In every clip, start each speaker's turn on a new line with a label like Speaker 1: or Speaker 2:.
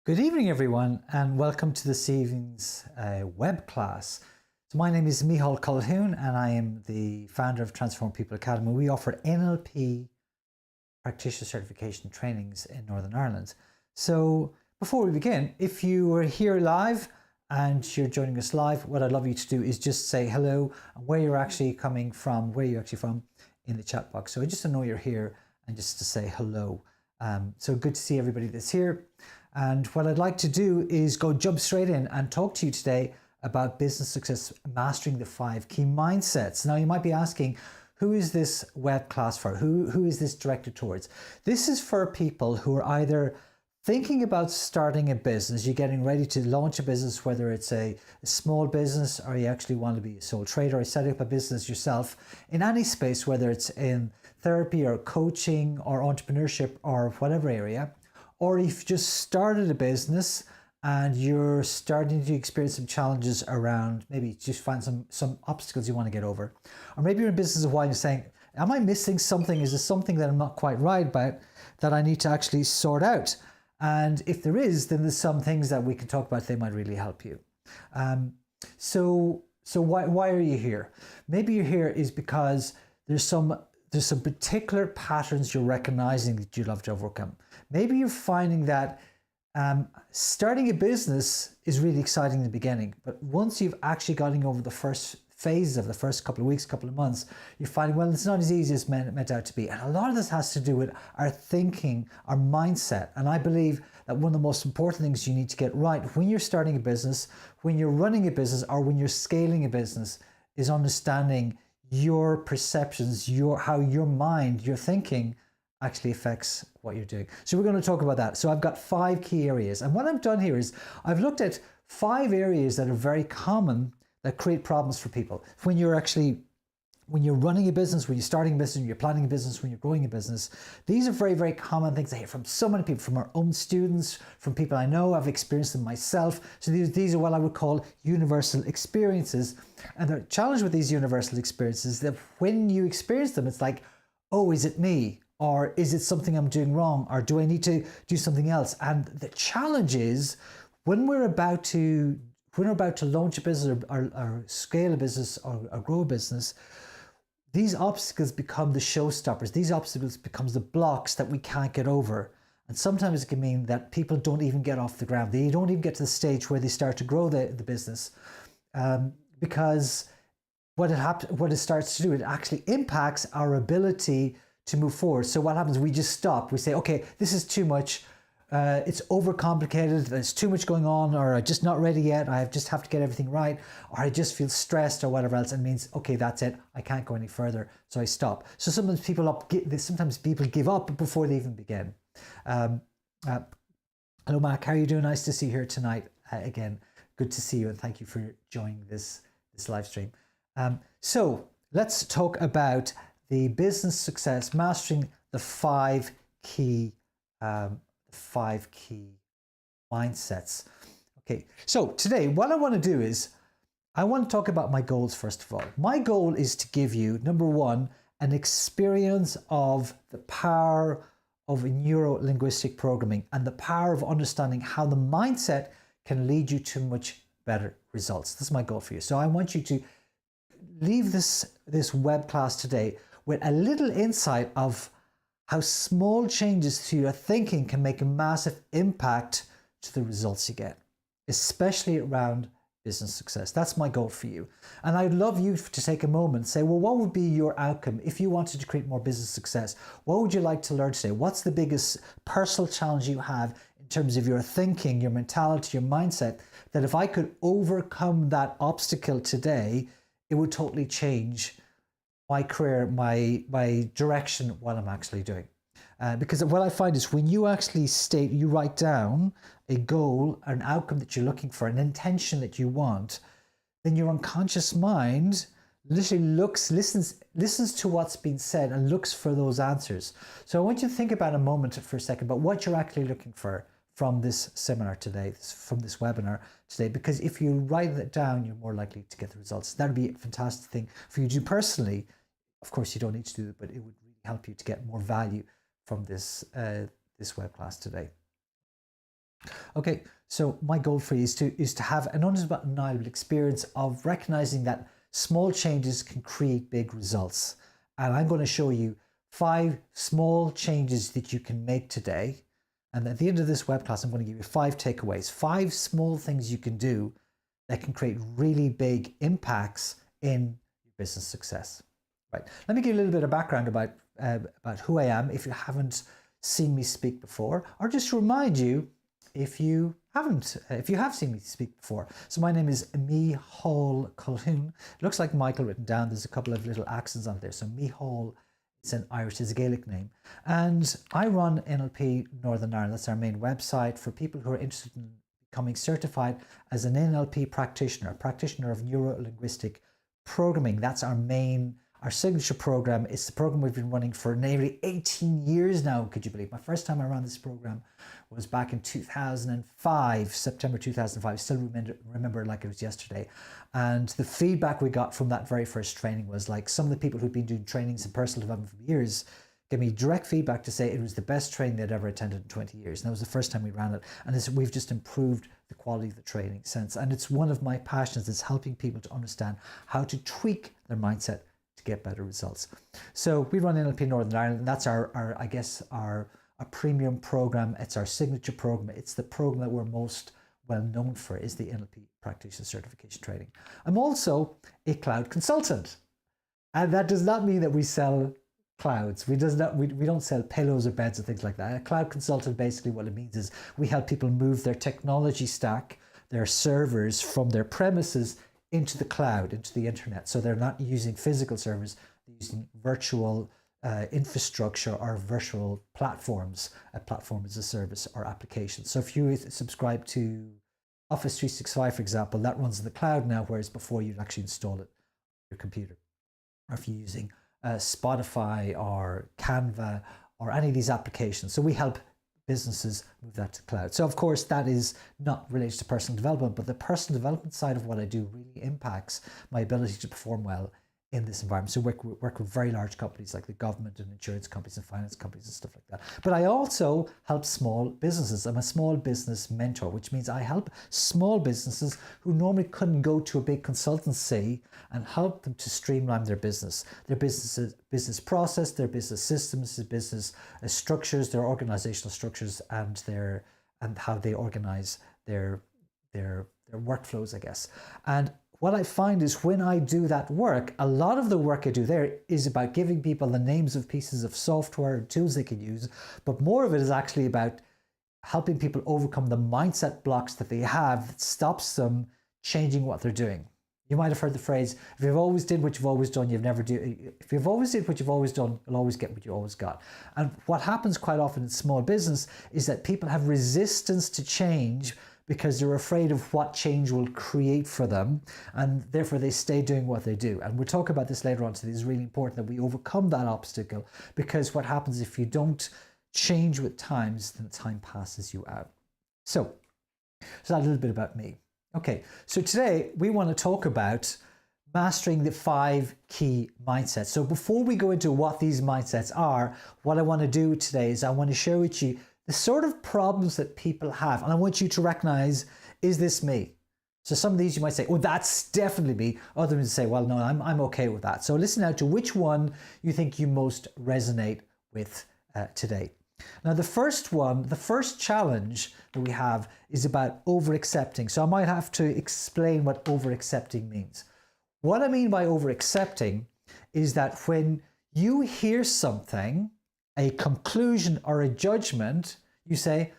Speaker 1: Good evening, everyone, and welcome to this evening's web class. So my name is Micheal Colhoun, and I am the founder of Transform People Academy. We offer NLP practitioner certification trainings in Northern Ireland. So before we begin, if you are here live and you're joining us live, what I'd love you to do is just say hello and where you're actually coming from, where you're actually from in the chat box. So just to know you're here and just to say hello. So good to see everybody that's here. And what I'd like to do is jump straight in and talk to you today about business success, mastering the 5 key mindsets. Now you might be asking, who is this web class for? Who is this directed towards? This is for people who are either thinking about starting a business, you're getting ready to launch a business, whether it's a small business or you actually want to be a sole trader or set up a business yourself in any space, whether it's in therapy or coaching or entrepreneurship or whatever area. Or if you just started a business and you're starting to experience some challenges around, maybe just find some obstacles you want to get over. Or maybe you're in business a while and you're saying, am I missing something? Is there something that I'm not quite right about that I need to actually sort out? And if there is, then there's some things that we can talk about. They might really help you. So why are you here? Maybe you're here is because there's some particular patterns you're recognizing that you'd love to overcome. Maybe you're finding that starting a business is really exciting in the beginning, but once you've actually gotten over the first phases of the first couple of weeks, couple of months, you're finding, well, it's not as easy as meant out to be. And a lot of this has to do with our thinking, our mindset. And I believe that one of the most important things you need to get right when you're starting a business, when you're running a business, or when you're scaling a business is understanding your perceptions, how your mind, your thinking actually affects what you're doing. So we're going to talk about that. So I've got 5 key areas. And what I've done here is I've looked at 5 areas that are very common that create problems for people. When you're running a business, when you're starting a business, when you're planning a business, when you're growing a business, these are very, very common things I hear from so many people, from our own students, from people I know, I've experienced them myself. So these are what I would call universal experiences. And the challenge with these universal experiences is that when you experience them, it's like, oh, is it me? Or is it something I'm doing wrong? Or do I need to do something else? And the challenge is when we're about to launch a business or scale a business or grow a business, these obstacles become the showstoppers. These obstacles becomes the blocks that we can't get over. And sometimes it can mean that people don't even get off the ground. They don't even get to the stage where they start to grow the business. Because what it starts to do, it actually impacts our ability to move forward. So what happens? We just stop. We say, okay, this is too much. It's overcomplicated. There's too much going on, or I'm just not ready yet. I just have to get everything right, or I just feel stressed, or whatever else. It means, okay, that's it. I can't go any further, so I stop. So sometimes people give up before they even begin. Hello, Mark. How are you doing? Nice to see you here tonight. Again, good to see you, and thank you for joining this live stream. So let's talk about the business success, mastering the 5 key mindsets. Okay, so today what I want to do is I want to talk about my goals first of all. My goal is to give you, number 1, an experience of the power of neuro-linguistic programming and the power of understanding how the mindset can lead you to much better results. That's my goal for you. So I want you to leave this web class today with a little insight of how small changes to your thinking can make a massive impact to the results you get, especially around business success. That's my goal for you. And I'd love you to take a moment and say, well, what would be your outcome if you wanted to create more business success? What would you like to learn today? What's the biggest personal challenge you have in terms of your thinking, your mentality, your mindset, that if I could overcome that obstacle today, it would totally change my career, my direction, what I'm actually doing. Because what I find is when you actually you write down a goal, an outcome that you're looking for, an intention that you want, then your unconscious mind literally listens to what's been said and looks for those answers. So I want you to think about a moment for a second about what you're actually looking for from this seminar today, from this webinar today, because if you write it down, you're more likely to get the results. That would be a fantastic thing for you to do personally. Of course, you don't need to do it, but it would really help you to get more value from this web class today. Okay, so my goal for you is to have an undeniable experience of recognizing that small changes can create big results. And I'm going to show you 5 small changes that you can make today. And at the end of this web class, I'm going to give you 5 takeaways, 5 small things you can do that can create really big impacts in your business success. Right. Let me give you a little bit of background about who I am if you haven't seen me speak before, or just remind you if you have seen me speak before. So my name is Micheal Colhoun. It looks like Michael written down. There's a couple of little accents on there. So Mihal, it's an Irish, it's a Gaelic name. And I run NLP Northern Ireland. That's our main website for people who are interested in becoming certified as an NLP practitioner, practitioner of Neuro-Linguistic Programming. That's our signature program. It's the program we've been running for nearly 18 years now, could you believe? My first time I ran this program was back in 2005, September 2005. I still remember it like it was yesterday. And the feedback we got from that very first training was like, some of the people who'd been doing trainings in personal development for years gave me direct feedback to say it was the best training they'd ever attended in 20 years. And that was the first time we ran it. And we've just improved the quality of the training since. And it's one of my passions, is helping people to understand how to tweak their mindset to get better results. So we run NLP Northern Ireland, and that's our premium program. It's our signature program. It's the program that we're most well known for, is the NLP practitioner certification training. I'm also a cloud consultant, and that does not mean that we sell clouds. We don't sell pillows or beds or things like that. A cloud consultant, basically what it means is we help people move their technology stack, their servers from their premises into the cloud, into the internet. So they're not using physical servers, they're using virtual infrastructure or virtual platforms, a platform as a service or application. So if you subscribe to Office 365, for example, that runs in the cloud now, whereas before you'd actually install it on your computer. Or if you're using Spotify or Canva or any of these applications. So we help businesses move that to the cloud. So of course that is not related to personal development, but the personal development side of what I do really impacts my ability to perform well in this environment. So work with very large companies like the government and insurance companies and finance companies and stuff like that. But I also help small businesses. I'm a small business mentor, which means I help small businesses who normally couldn't go to a big consultancy and help them to streamline their business process, their business systems, their business structures, their organizational structures, and how they organize their workflows, I guess. And what I find is when I do that work, a lot of the work I do there is about giving people the names of pieces of software and tools they can use, but more of it is actually about helping people overcome the mindset blocks that they have that stops them changing what they're doing. You might have heard the phrase, if you've always did what you've always done, if you've always did what you've always done, you'll always get what you always got. And what happens quite often in small business is that people have resistance to change because they're afraid of what change will create for them, and therefore they stay doing what they do. And we'll talk about this later on today. It's really important that we overcome that obstacle, because what happens if you don't change with times, then time passes you out. So that's a little bit about me. Okay, so today we want to talk about mastering the 5 key mindsets. So before we go into what these mindsets are, what I want to do today is I want to share with you the sort of problems that people have. And I want you to recognize, is this me? So some of these you might say, oh, that's definitely me. Others say, well, no, I'm okay with that. So listen out to which one you think you most resonate with today. Now, the first challenge that we have is about over-accepting. So I might have to explain what over-accepting means. What I mean by over-accepting is that when you hear something, a conclusion or a judgment, you say,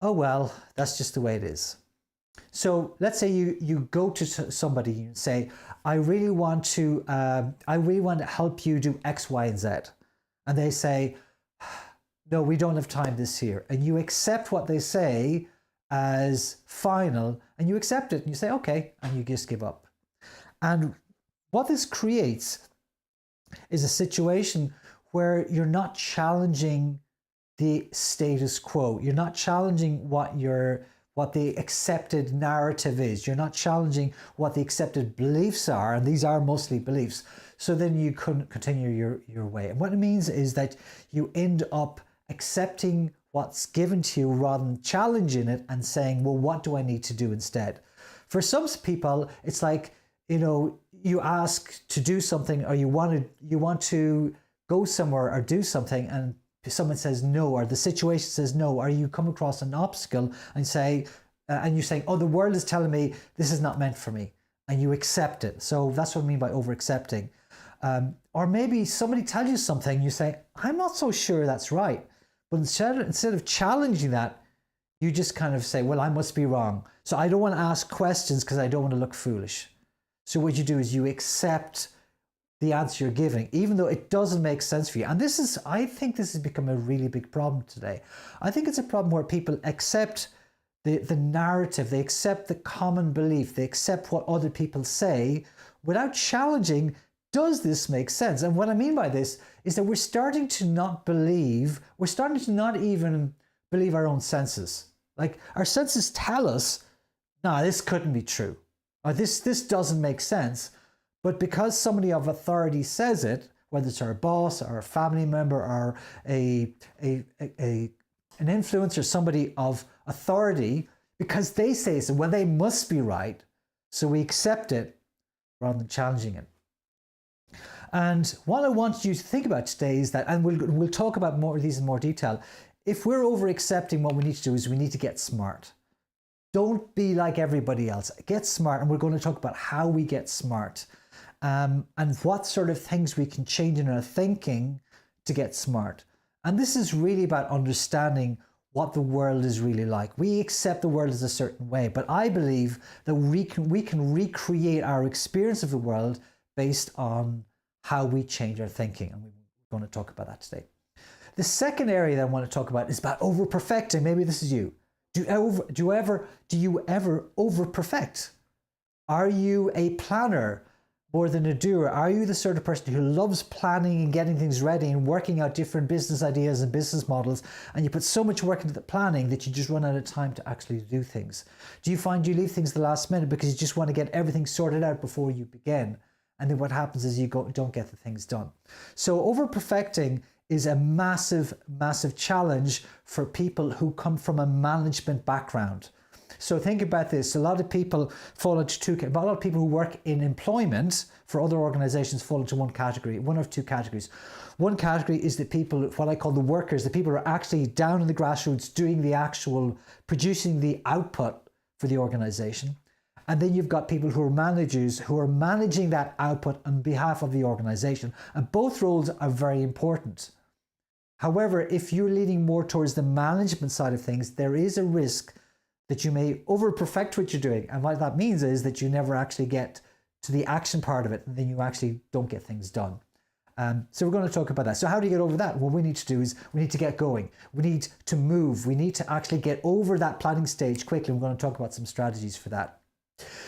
Speaker 1: oh, well, that's just the way it is. So let's say you go to somebody and say, I really want to help you do X, Y, and Z. And they say, no, we don't have time this year. And you accept what they say as final, and you accept it and you say, okay, and you just give up. And what this creates is a situation where you're not challenging the status quo. You're not challenging what the accepted narrative is. You're not challenging what the accepted beliefs are, and these are mostly beliefs. So then you couldn't continue your way. And what it means is that you end up accepting what's given to you rather than challenging it and saying, well, what do I need to do instead? For some people, it's like, you ask to do something, or you want to go somewhere or do something, and someone says no, or the situation says no, or you come across an obstacle and say, and you're saying, oh, the world is telling me this is not meant for me, and you accept it. So that's what I mean by over accepting. Or maybe somebody tells you something, you say, I'm not so sure that's right. But instead of challenging that, you just kind of say, well, I must be wrong. So I don't want to ask questions because I don't want to look foolish. So what you do is you accept the answer you're giving, even though it doesn't make sense for you. And I think this has become a really big problem today. I think it's a problem where people accept the narrative, they accept the common belief, they accept what other people say without challenging, does this make sense? And what I mean by this is that we're starting to not even believe our own senses. Like, our senses tell us, no, this couldn't be true, or this doesn't make sense. But because somebody of authority says it, whether it's our boss or a family member or an influencer, somebody of authority, because they say so, well, they must be right. So we accept it rather than challenging it. And what I want you to think about today is that, and we'll talk about more of these in more detail, if we're over accepting, what we need to do is we need to get smart. Don't be like everybody else. Get smart, and we're going to talk about how we get smart, and what sort of things we can change in our thinking to get smart. And this is really about understanding what the world is really like. We accept the world as a certain way, but I believe that we can recreate our experience of the world based on how we change our thinking, and we're going to talk about that today. The second area that I want to talk about is about over-perfecting. Maybe this is you. Do you ever over-perfect? Are you a planner more than a doer? Are you the sort of person who loves planning and getting things ready and working out different business ideas and business models, and you put so much work into the planning that you just run out of time to actually do things? Do you find you leave things the last minute because you just want to get everything sorted out before you begin? And then what happens is you don't get the things done. So over-perfecting is a massive, massive challenge for people who come from a management background. So think about this. A lot of people fall into a lot of people who work in employment for other organizations fall into one of two categories. One category is the people, what I call the workers, the people who are actually down in the grassroots doing the actual, producing the output for the organization. And then you've got people who are managers who are managing that output on behalf of the organization. And both roles are very important. However, if you're leaning more towards the management side of things, there is a risk that you may over-perfect what you're doing. And what that means is that you never actually get to the action part of it, and then you actually don't get things done. So we're going to talk about that. So how do you get over that? What we need to do is we need to get going. We need to move. We need to actually get over that planning stage quickly. We're going to talk about some strategies for that.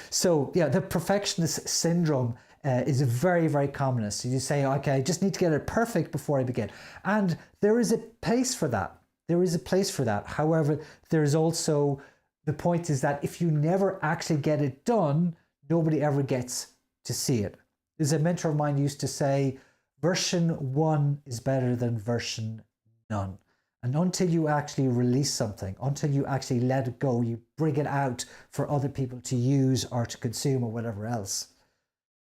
Speaker 1: So yeah, the perfectionist syndrome is a very, very common. So you say, okay, I just need to get it perfect before I begin. And there is a place for that. There is a place for that. However, there's also, the point is that if you never actually get it done, nobody ever gets to see it. There's a mentor of mine used to say, version 1 is better than version none. And until you actually release something, until you actually let it go, you bring it out for other people to use or to consume or whatever else,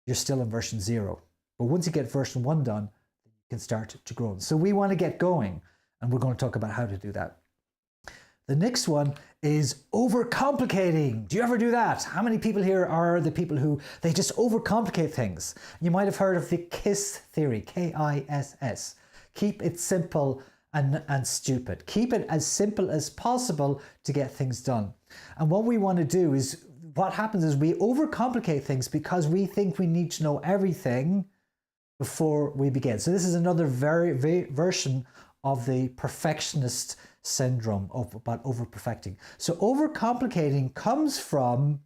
Speaker 1: you're still in version 0. But once you get version 1 done, you can start to grow. So we want to get going, and we're going to talk about how to do that. The next one is overcomplicating. Do you ever do that? How many people here are the people who they just overcomplicate things? You might have heard of the KISS theory, K-I-S-S. Keep it simple and stupid. Keep it as simple as possible to get things done. And what we want to do is, what happens is we overcomplicate things because we think we need to know everything before we begin. So this is another very version of the perfectionist syndrome about over-perfecting. So overcomplicating comes from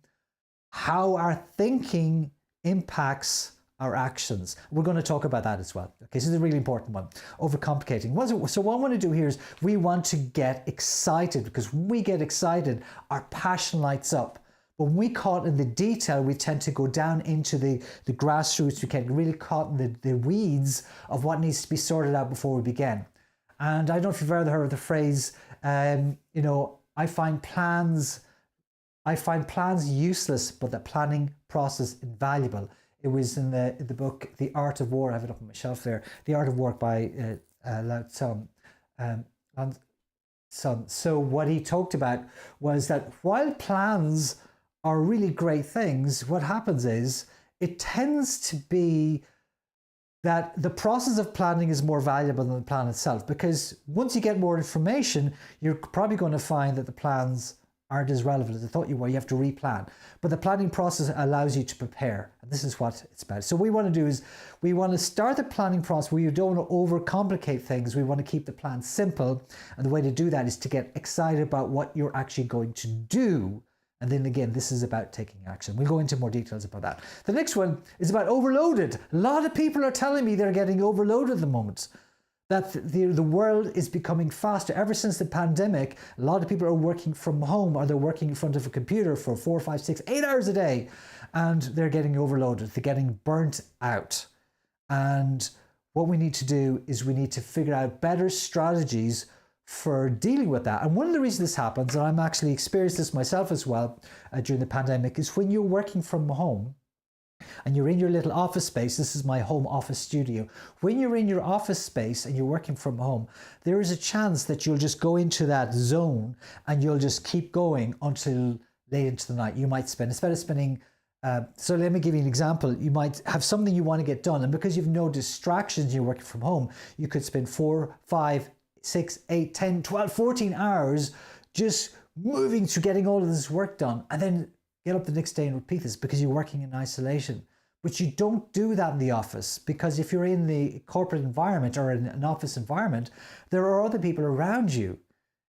Speaker 1: how our thinking impacts our actions. We're going to talk about that as well. Okay, so this is a really important one. Overcomplicating. So what I want to do here is we want to get excited, because when we get excited, our passion lights up. But when we caught in the detail, we tend to go down into the grassroots. We get really caught in the weeds of what needs to be sorted out before we begin. And I don't know if you've ever heard of the phrase, you know, I find plans useless, but the planning process invaluable. It was in the book The Art of War. I have it up on my shelf there. The Art of War by Lao Tzu. So what he talked about was that while plans are really great things, what happens is it tends to be that the process of planning is more valuable than the plan itself, because once you get more information, you're probably going to find that the plans aren't as relevant as I thought you were. You have to replan. But the planning process allows you to prepare. And this is what it's about. So what we want to do is we want to start the planning process where you don't want to overcomplicate things. We want to keep the plan simple. And the way to do that is to get excited about what you're actually going to do. And then again, this is about taking action. We'll go into more details about that. The next one is about overloaded. A lot of people are telling me they're getting overloaded at the moment. That the world is becoming faster. Ever since the pandemic, a lot of people are working from home, or they're working in front of a computer for 4, 5, 6, 8 hours a day, and they're getting overloaded. They're getting burnt out. And what we need to do is we need to figure out better strategies for dealing with that. And one of the reasons this happens, and I'm actually experienced this myself as well during the pandemic, is when you're working from home, and you're in your little office space. This is my home office studio. When you're in your office space and you're working from home, there is a chance that you'll just go into that zone and you'll just keep going until late into the night. You might spend, instead of spending, so let me give you an example. You might have something you want to get done, and because you've no distractions, you're working from home, you could spend 4, 5, 6, 8, 10, 12, 14 hours just moving through getting all of this work done, and then get up the next day and repeat this because you're working in isolation. But you don't do that in the office, because if you're in the corporate environment or in an office environment, there are other people around you.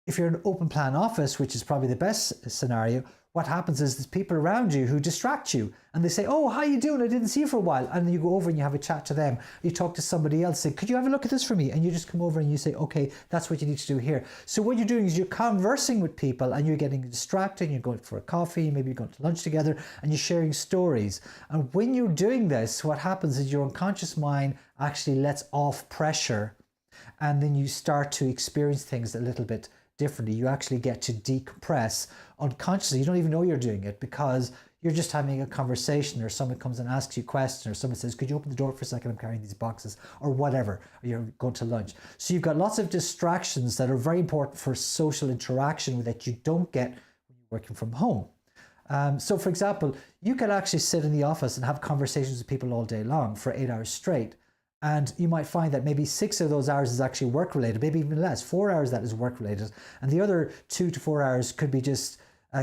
Speaker 1: If you're in an open plan office, which is probably the best scenario, what happens is there's people around you who distract you, and they say, oh, how you doing? I didn't see you for a while. And then you go over and you have a chat to them. You talk to somebody else, say, could you have a look at this for me? And you just come over and you say, okay, that's what you need to do here. So what you're doing is you're conversing with people and you're getting distracted. You're going for a coffee, maybe you're going to lunch together, and you're sharing stories. And when you're doing this, what happens is your unconscious mind actually lets off pressure, and then you start to experience things a little bit differently. You actually get to decompress unconsciously. You don't even know you're doing it, because you're just having a conversation, or someone comes and asks you a question, or someone says, could you open the door for a second? I'm carrying these boxes, or whatever, or you're going to lunch. So you've got lots of distractions that are very important for social interaction that you don't get when you're working from home. So for example, you could actually sit in the office and have conversations with people all day long for 8 hours straight. And you might find that maybe 6 of those hours is actually work related, maybe even less. 4 hours that is work related. And the other 2 to 4 hours could be just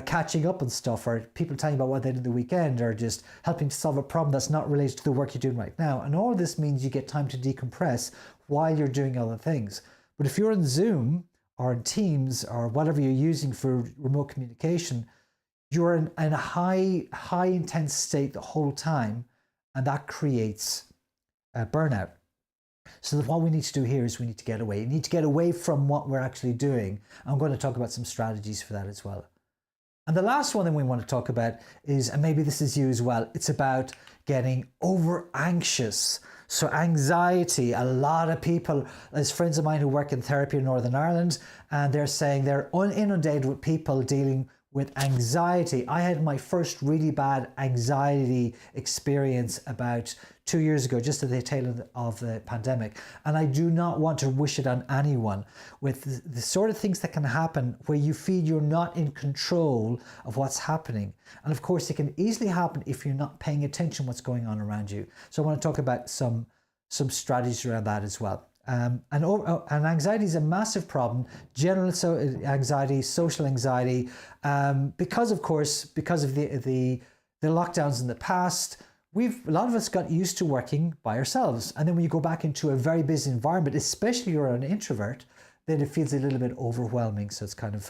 Speaker 1: catching up on stuff, or people telling you about what they did the weekend, or just helping to solve a problem that's not related to the work you're doing right now. And all of this means you get time to decompress while you're doing other things. But if you're in Zoom or in Teams or whatever you're using for remote communication, you're in a high intense state the whole time, and that creates burnout. So what we need to do here is we need to get away. You need to get away from what we're actually doing. I'm going to talk about some strategies for that as well. And the last one that we want to talk about is, and maybe this is you as well, it's about getting over anxious. So anxiety, a lot of people, there's friends of mine who work in therapy in Northern Ireland, and they're saying they're inundated with people dealing with anxiety. I had my first really bad anxiety experience about 2 years ago, just at the tail end of the pandemic. And I do not want to wish it on anyone, with the sort of things that can happen where you feel you're not in control of what's happening. And of course, it can easily happen if you're not paying attention to what's going on around you. So I want to talk about some strategies around that as well. And anxiety is a massive problem, general anxiety, social anxiety, because of the lockdowns in the past. A lot of us got used to working by ourselves. And then when you go back into a very busy environment, especially you're an introvert, then it feels a little bit overwhelming. So it's kind of,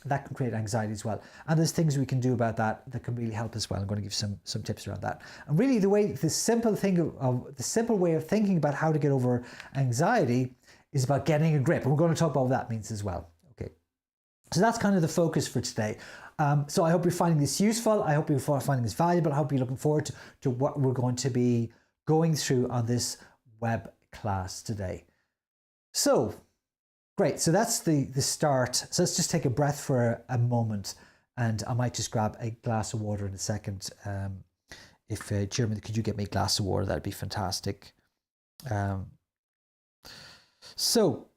Speaker 1: that can create anxiety as well. And there's things we can do about that can really help as well. I'm going to give some tips around that. And really the simple way of thinking about how to get over anxiety is about getting a grip. And we're going to talk about what that means as well. Okay. So that's kind of the focus for today. So I hope you're finding this useful. I hope you're finding this valuable. I hope you're looking forward to what we're going to be going through on this web class today. So Great, so that's the start. So let's just take a breath for a moment, and I might just grab a glass of water in a second. If Jeremy, could you get me a glass of water? That'd be fantastic. So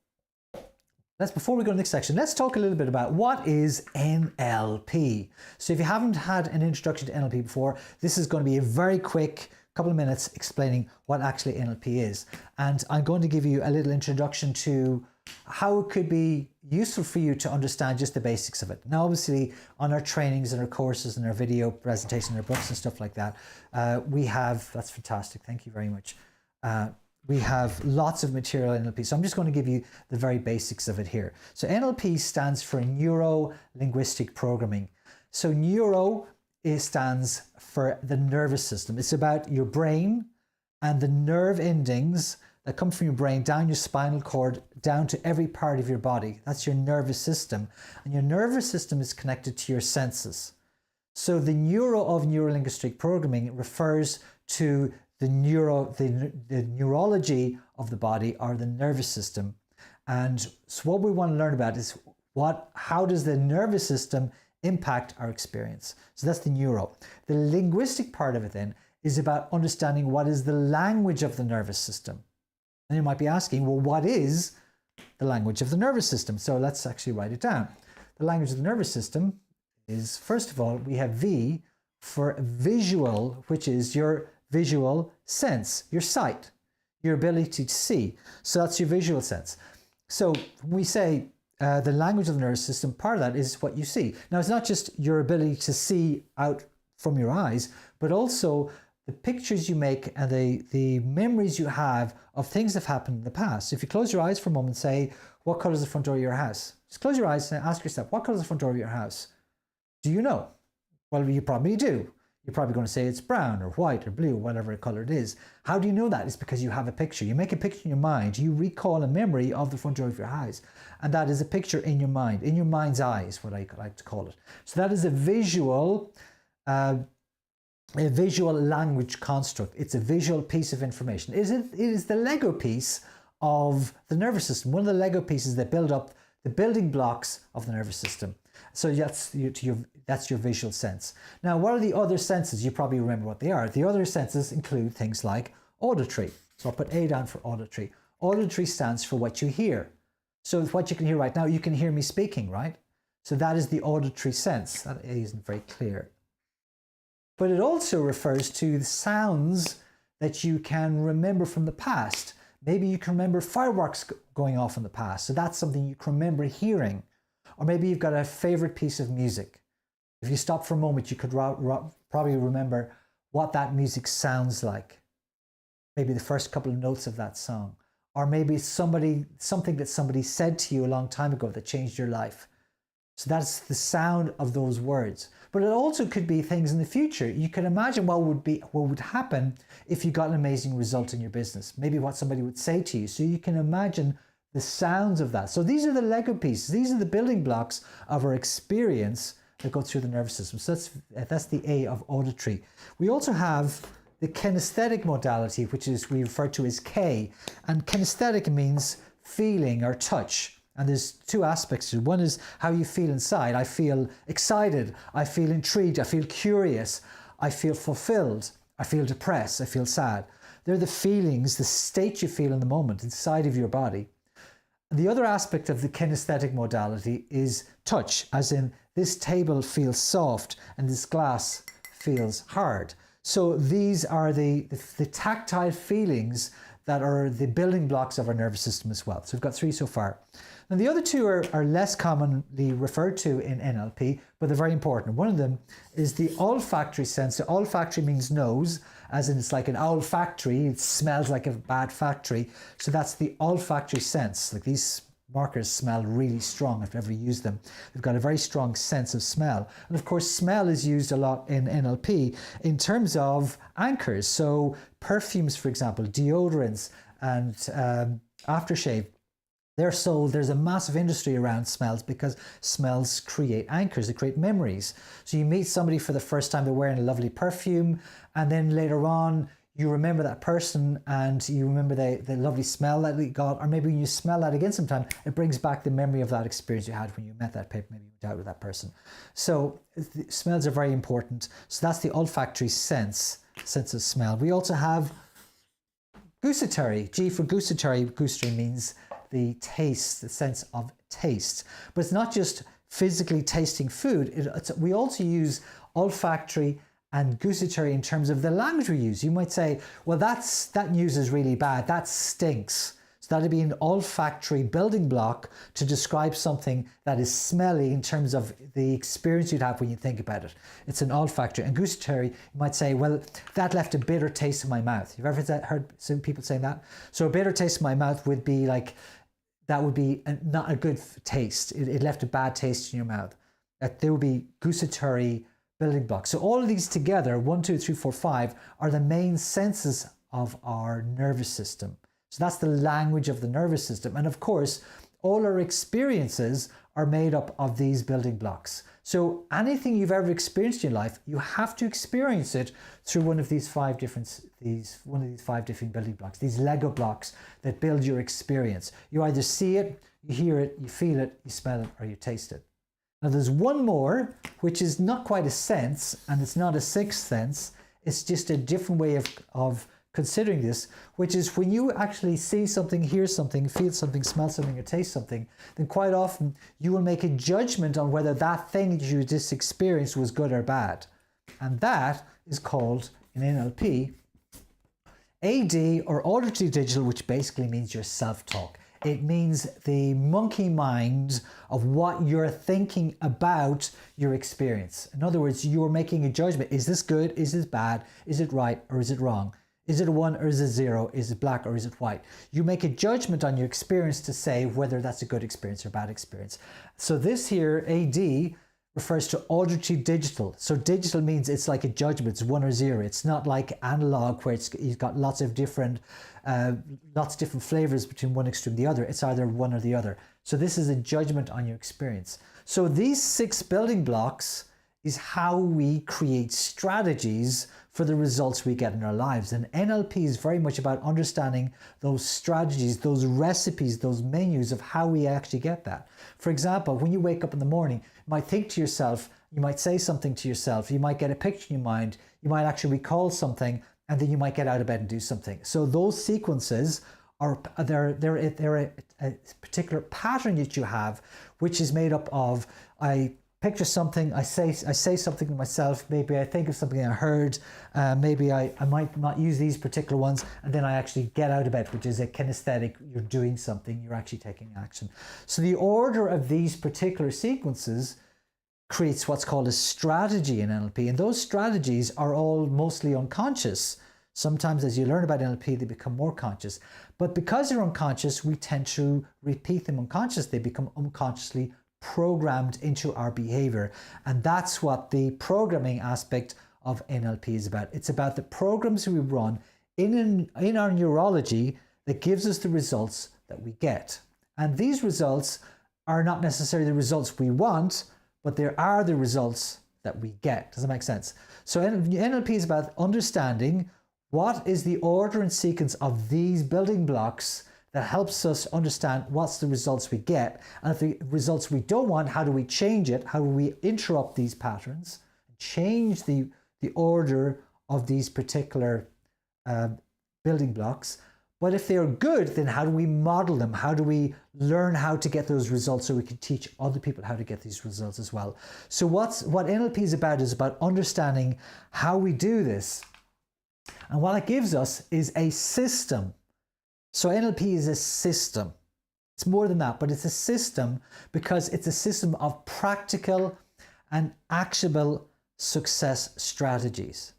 Speaker 1: before we go to the next section, let's talk a little bit about what is NLP. So if you haven't had an introduction to NLP before, this is going to be a very quick couple of minutes explaining what actually NLP is. And I'm going to give you a little introduction to how it could be useful for you to understand just the basics of it. Now, obviously, on our trainings and our courses and our video presentations and our books and stuff like that, we have, that's fantastic, thank you very much. We have lots of material in NLP. So I'm just going to give you the very basics of it here. So NLP stands for Neuro-Linguistic Programming. So neuro stands for the nervous system. It's about your brain and the nerve endings that come from your brain down your spinal cord, down to every part of your body. That's your nervous system. And your nervous system is connected to your senses. So the neuro of Neuro-Linguistic Programming refers to the neurology of the body, or the nervous system. And so what we want to learn about is how does the nervous system impact our experience? So that's the neuro. The linguistic part of it then is about understanding what is the language of the nervous system. And you might be asking, well, what is the language of the nervous system? So let's actually write it down. The language of the nervous system is, first of all, we have V for visual, which is your visual sense, your sight, your ability to see. So that's your visual sense. So when we say the language of the nervous system, part of that is what you see. Now, it's not just your ability to see out from your eyes, but also the pictures you make and the memories you have of things that have happened in the past. So if you close your eyes for a moment and say, what color is the front door of your house? Just close your eyes and ask yourself, what color is the front door of your house? Do you know? Well, you probably do. You're probably going to say it's brown or white or blue, or whatever color it is. How do you know that? It's because you have a picture. You make a picture in your mind. You recall a memory of the front door of your house. And that is a picture in your mind, in your mind's eye is what I like to call it. So that is a visual language construct. It's a visual piece of information. It is the Lego piece of the nervous system. One of the Lego pieces that build up the building blocks of the nervous system. So that's your visual sense. Now, what are the other senses? You probably remember what they are. The other senses include things like auditory. So I'll put A down for auditory. Auditory stands for what you hear. So what you can hear right now, you can hear me speaking, right? So that is the auditory sense. That A isn't very clear. But it also refers to the sounds that you can remember from the past. Maybe you can remember fireworks going off in the past. So that's something you can remember hearing. Or maybe you've got a favorite piece of music. If you stop for a moment, you could probably remember what that music sounds like. Maybe the first couple of notes of that song. Or maybe something that somebody said to you a long time ago that changed your life. So that's the sound of those words. But it also could be things in the future. You can imagine what would happen if you got an amazing result in your business. Maybe what somebody would say to you. So you can imagine the sounds of that. So these are the Lego pieces. These are the building blocks of our experience that go through the nervous system. So that's the A of auditory. We also have the kinesthetic modality, which is we refer to as K. And kinesthetic means feeling or touch. And there's two aspects to it. One is how you feel inside. I feel excited. I feel intrigued. I feel curious. I feel fulfilled. I feel depressed. I feel sad. They're the feelings, the state you feel in the moment inside of your body. The other aspect of the kinesthetic modality is touch, as in this table feels soft and this glass feels hard. So these are the tactile feelings that are the building blocks of our nervous system as well. So we've got three so far. And the other two are less commonly referred to in NLP, but they're very important. One of them is the olfactory sense. So olfactory means nose, as in it's like an owl factory. It smells like a bad factory. So that's the olfactory sense. Like these markers smell really strong if you've ever used them. They've got a very strong sense of smell. And of course, smell is used a lot in NLP in terms of anchors. So perfumes, for example, deodorants and aftershave. There's a massive industry around smells because smells create anchors, they create memories. So you meet somebody for the first time, they're wearing a lovely perfume, and then later on you remember that person and you remember the lovely smell that you got, or maybe when you smell that again sometime, it brings back the memory of that experience you had when you met that person, maybe you went out with that person. So smells are very important. So that's the olfactory sense of smell. We also have gustatory. G for gustatory. Gustatory means the taste, the sense of taste. But it's not just physically tasting food. We also use olfactory and gustatory in terms of the language we use. You might say, well, that news is really bad. That stinks. So that'd be an olfactory building block to describe something that is smelly in terms of the experience you'd have when you think about it. It's an olfactory. And gustatory, you might say, well, that left a bitter taste in my mouth. You've ever heard some people saying that? So a bitter taste in my mouth would be like, that would be not a good taste. It left a bad taste in your mouth. There would be gustatory building blocks. So all of these together, 1, 2, 3, 4, 5, are the main senses of our nervous system. So that's the language of the nervous system. And of course, all our experiences are made up of these building blocks. So anything you've ever experienced in your life, you have to experience it through one of these five different building blocks, these Lego blocks that build your experience. You either see it, you hear it, you feel it, you smell it, or you taste it. Now there's one more, which is not quite a sense, and it's not a sixth sense. It's just a different way of considering this, which is when you actually see something, hear something, feel something, smell something, or taste something, then quite often you will make a judgment on whether that thing that you just experienced was good or bad. And that is called, in NLP, AD, or auditory digital, which basically means your self-talk. It means the monkey mind of what you're thinking about your experience. In other words, you're making a judgment. Is this good? Is this bad? Is it right or is it wrong? Is it a 1 or is it 0? Is it black or is it white? You make a judgment on your experience to say whether that's a good experience or bad experience. So this here, AD, refers to auditory digital. So digital means it's like a judgment, it's 1 or 0. It's not like analog where you've got lots of different flavors between one extreme and the other. It's either one or the other. So this is a judgment on your experience. So these 6 building blocks is how we create strategies for the results we get in our lives. And NLP is very much about understanding those strategies, those recipes, those menus of how we actually get that. For example, when you wake up in the morning, you might think to yourself, you might say something to yourself, you might get a picture in your mind, you might actually recall something, and then you might get out of bed and do something. So those sequences they're a particular pattern that you have, which is made up of, I picture something, I say something to myself, maybe I think of something I heard, maybe I might not use these particular ones, and then I actually get out of bed, which is a kinesthetic, you're doing something, you're actually taking action. So the order of these particular sequences creates what's called a strategy in NLP, and those strategies are all mostly unconscious. Sometimes as you learn about NLP, they become more conscious. But because they're unconscious, we tend to repeat them unconsciously. They become unconsciously programmed into our behavior. And that's what the programming aspect of NLP is about. It's about the programs we run in our neurology that gives us the results that we get. And these results are not necessarily the results we want, but they are the results that we get. Does that make sense? So NLP is about understanding what is the order and sequence of these building blocks that helps us understand what's the results we get. And if the results we don't want, how do we change it? How do we interrupt these patterns, change the order of these particular building blocks? But if they're good, then how do we model them? How do we learn how to get those results so we can teach other people how to get these results as well? So what NLP is about understanding how we do this. And what it gives us is a system. So NLP is a system. It's more than that, but it's a system because it's a system of practical and actionable success strategies.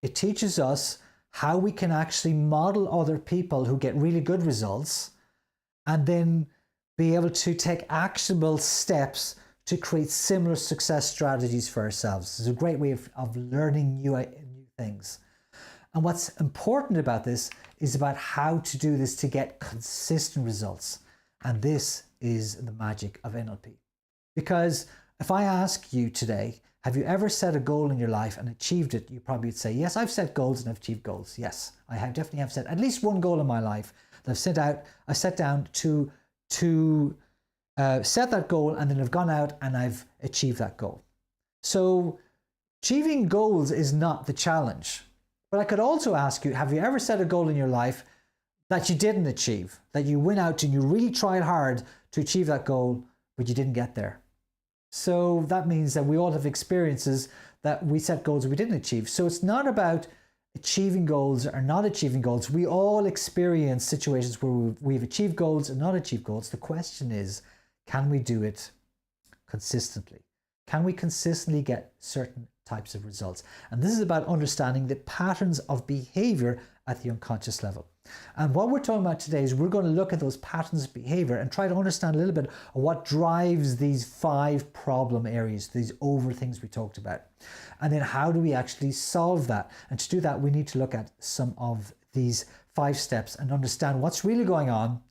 Speaker 1: It teaches us how we can actually model other people who get really good results and then be able to take actionable steps to create similar success strategies for ourselves. It's a great way of learning new things. And what's important about this is about how to do this to get consistent results. And this is the magic of NLP. Because if I ask you today, Have you ever set a goal in your life and achieved it? You probably would say, yes, I've set goals and I've achieved goals. Yes, I have definitely have set at least one goal in my life that I set down to set that goal, and then I've gone out and I've achieved that goal. So achieving goals is not the challenge. But I could also ask you, have you ever set a goal in your life that you didn't achieve, that you went out and you really tried hard to achieve that goal, but you didn't get there? So that means that we all have experiences that we set goals we didn't achieve. So it's not about achieving goals or not achieving goals. We all experience situations where we've achieved goals and not achieved goals. The question is, can we do it consistently? Can we consistently get certain types of results? And this is about understanding the patterns of behavior at the unconscious level. And what we're talking about today is we're going to look at those patterns of behavior and try to understand a little bit of what drives these 5 problem areas, these over things we talked about. And then how do we actually solve that? And to do that, we need to look at some of these 5 steps and understand what's really going on,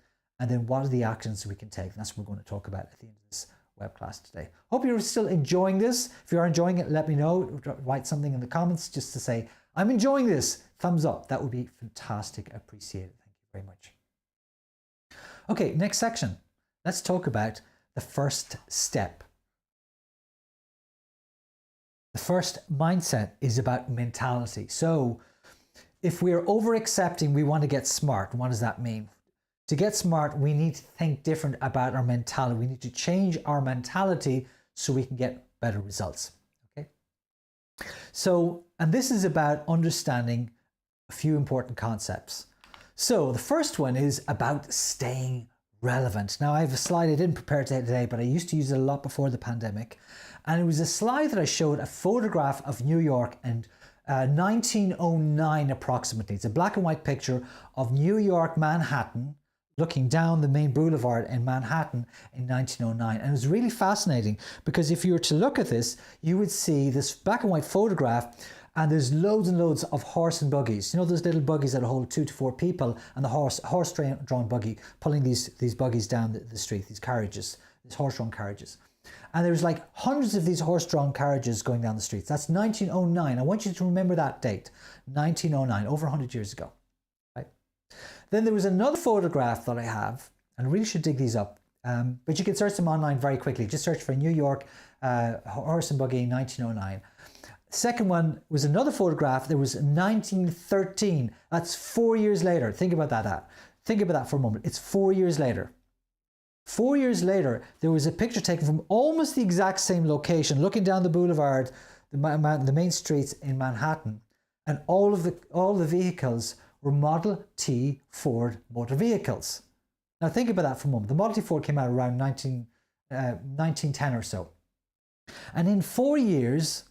Speaker 1: and then what are the actions we can take. And that's what we're going to talk about at the end of this web class today. Hope you're still enjoying this. If you are enjoying it, let me know. Write something in the comments just to say, I'm enjoying this. Thumbs up. That would be fantastic. Appreciate it. Thank you very much. Okay, next section. Let's talk about the first step. The first mindset is about mentality. So if we're over accepting, we want to get smart. What does that mean? To get smart, we need to think different about our mentality. We need to change our mentality so we can get better results. Okay. So, and this is about understanding a few important concepts. So the first one is about staying relevant. Now I have a slide I didn't prepare today, but I used to use it a lot before the pandemic. And it was a slide that I showed a photograph of New York in 1909 approximately. It's a black and white picture of New York, Manhattan, looking down the main boulevard in Manhattan in 1909. And it was really fascinating because if you were to look at this, you would see this black and white photograph, and there's loads and loads of horse and buggies. You know those little buggies that hold 2 to 4 people, and the horse-drawn buggy pulling these buggies down the street, these carriages, these horse-drawn carriages. And there's like hundreds of these horse-drawn carriages going down the streets. That's 1909. I want you to remember that date, 1909, over 100 years ago. Right? Then there was another photograph that I have, and I really should dig these up, but you can search them online very quickly. Just search for New York horse and buggy 1909. Second one was another photograph. There was 1913. That's 4 years later. Think about that. Think about that for a moment. It's 4 years later. 4 years later, there was a picture taken from almost the exact same location, looking down the boulevard, the main streets in Manhattan, and all the vehicles were Model T Ford motor vehicles. Now think about that for a moment. The Model T Ford came out around 1910 or so. And in 4 years,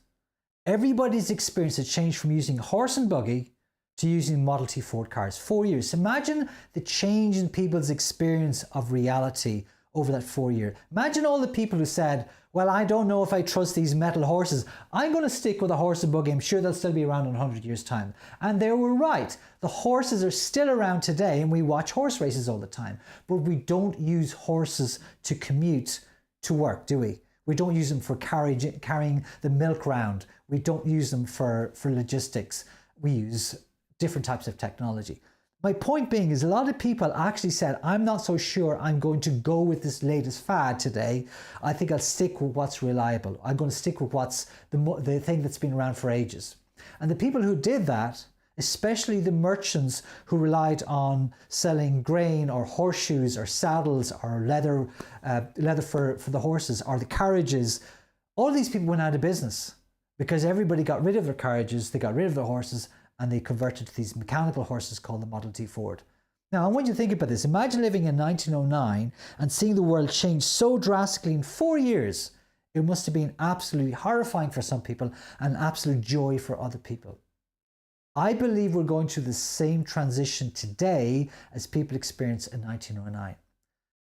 Speaker 1: everybody's experience had changed from using horse and buggy to using Model T Ford cars. 4 years. Imagine the change in people's experience of reality over that 4 year. Imagine all the people who said, well, I don't know if I trust these metal horses. I'm going to stick with a horse and buggy. I'm sure they'll still be around in 100 years' time. And they were right. The horses are still around today, and we watch horse races all the time. But we don't use horses to commute to work, do we? We don't use them for carrying the milk round. We don't use them for logistics. We use different types of technology. My point being is a lot of people actually said, I'm not so sure I'm going to go with this latest fad today. I think I'll stick with what's reliable. I'm going to stick with what's the thing that's been around for ages. And the people who did that, especially the merchants who relied on selling grain or horseshoes or saddles or leather for the horses or the carriages, all these people went out of business because everybody got rid of their carriages, they got rid of their horses, and they converted to these mechanical horses called the Model T Ford. Now, I want you to think about this. Imagine living in 1909 and seeing the world change so drastically in 4 years. It must have been absolutely horrifying for some people and absolute joy for other people. I believe we're going through the same transition today as people experienced in 1909.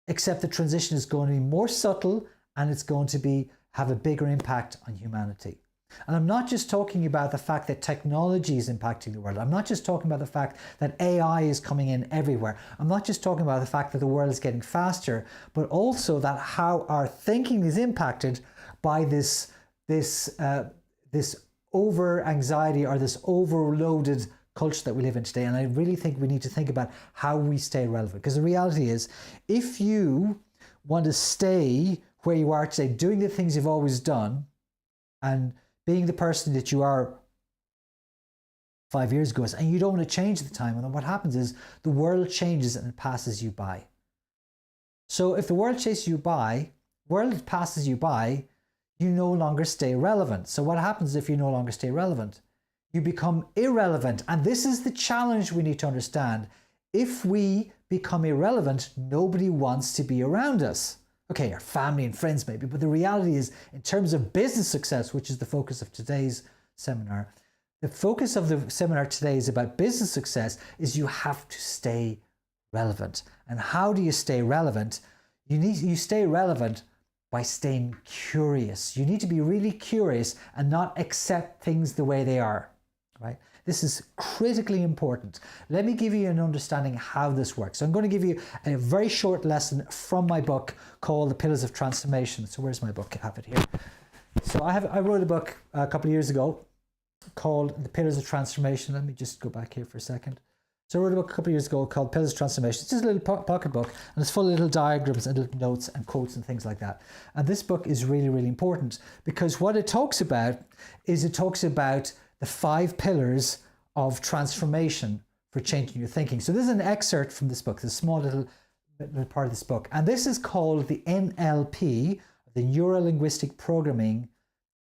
Speaker 1: Except the transition is going to be more subtle and it's going to have a bigger impact on humanity. And I'm not just talking about the fact that technology is impacting the world. I'm not just talking about the fact that AI is coming in everywhere. I'm not just talking about the fact that the world is getting faster, but also that how our thinking is impacted by this this over anxiety or this overloaded culture that we live in today. And I really think we need to think about how we stay relevant, because the reality is, if you want to stay where you are today, doing the things you've always done and being the person that you are 5 years ago, and you don't want to change the time, and then what happens is the world changes and it passes you by. So if the world passes you by, you no longer stay relevant. So what happens if you no longer stay relevant? You become irrelevant. And this is the challenge we need to understand. If we become irrelevant, nobody wants to be around us. Okay, our family and friends maybe, but the reality is, in terms of business success, which is the focus of today's seminar, the focus of the seminar today is about business success, is you have to stay relevant. And how do you stay relevant? You stay relevant by staying curious. You need to be really curious and not accept things the way they are, right? This is critically important. Let me give you an understanding how this works. So I'm going to give you a very short lesson from my book called The Pillars of Transformation. So where's my book? I have it here. So I wrote a book a couple of years ago called The Pillars of Transformation. Let me just go back here for a second. So I wrote a book a couple of years ago called Pillars of Transformation. It's just a little pocket book, and it's full of little diagrams and little notes and quotes and things like that. And this book is really, really important, because what it talks about is the 5 pillars of transformation for changing your thinking. So this is an excerpt from this book, this small little part of this book. And this is called the NLP, the Neuro-Linguistic Programming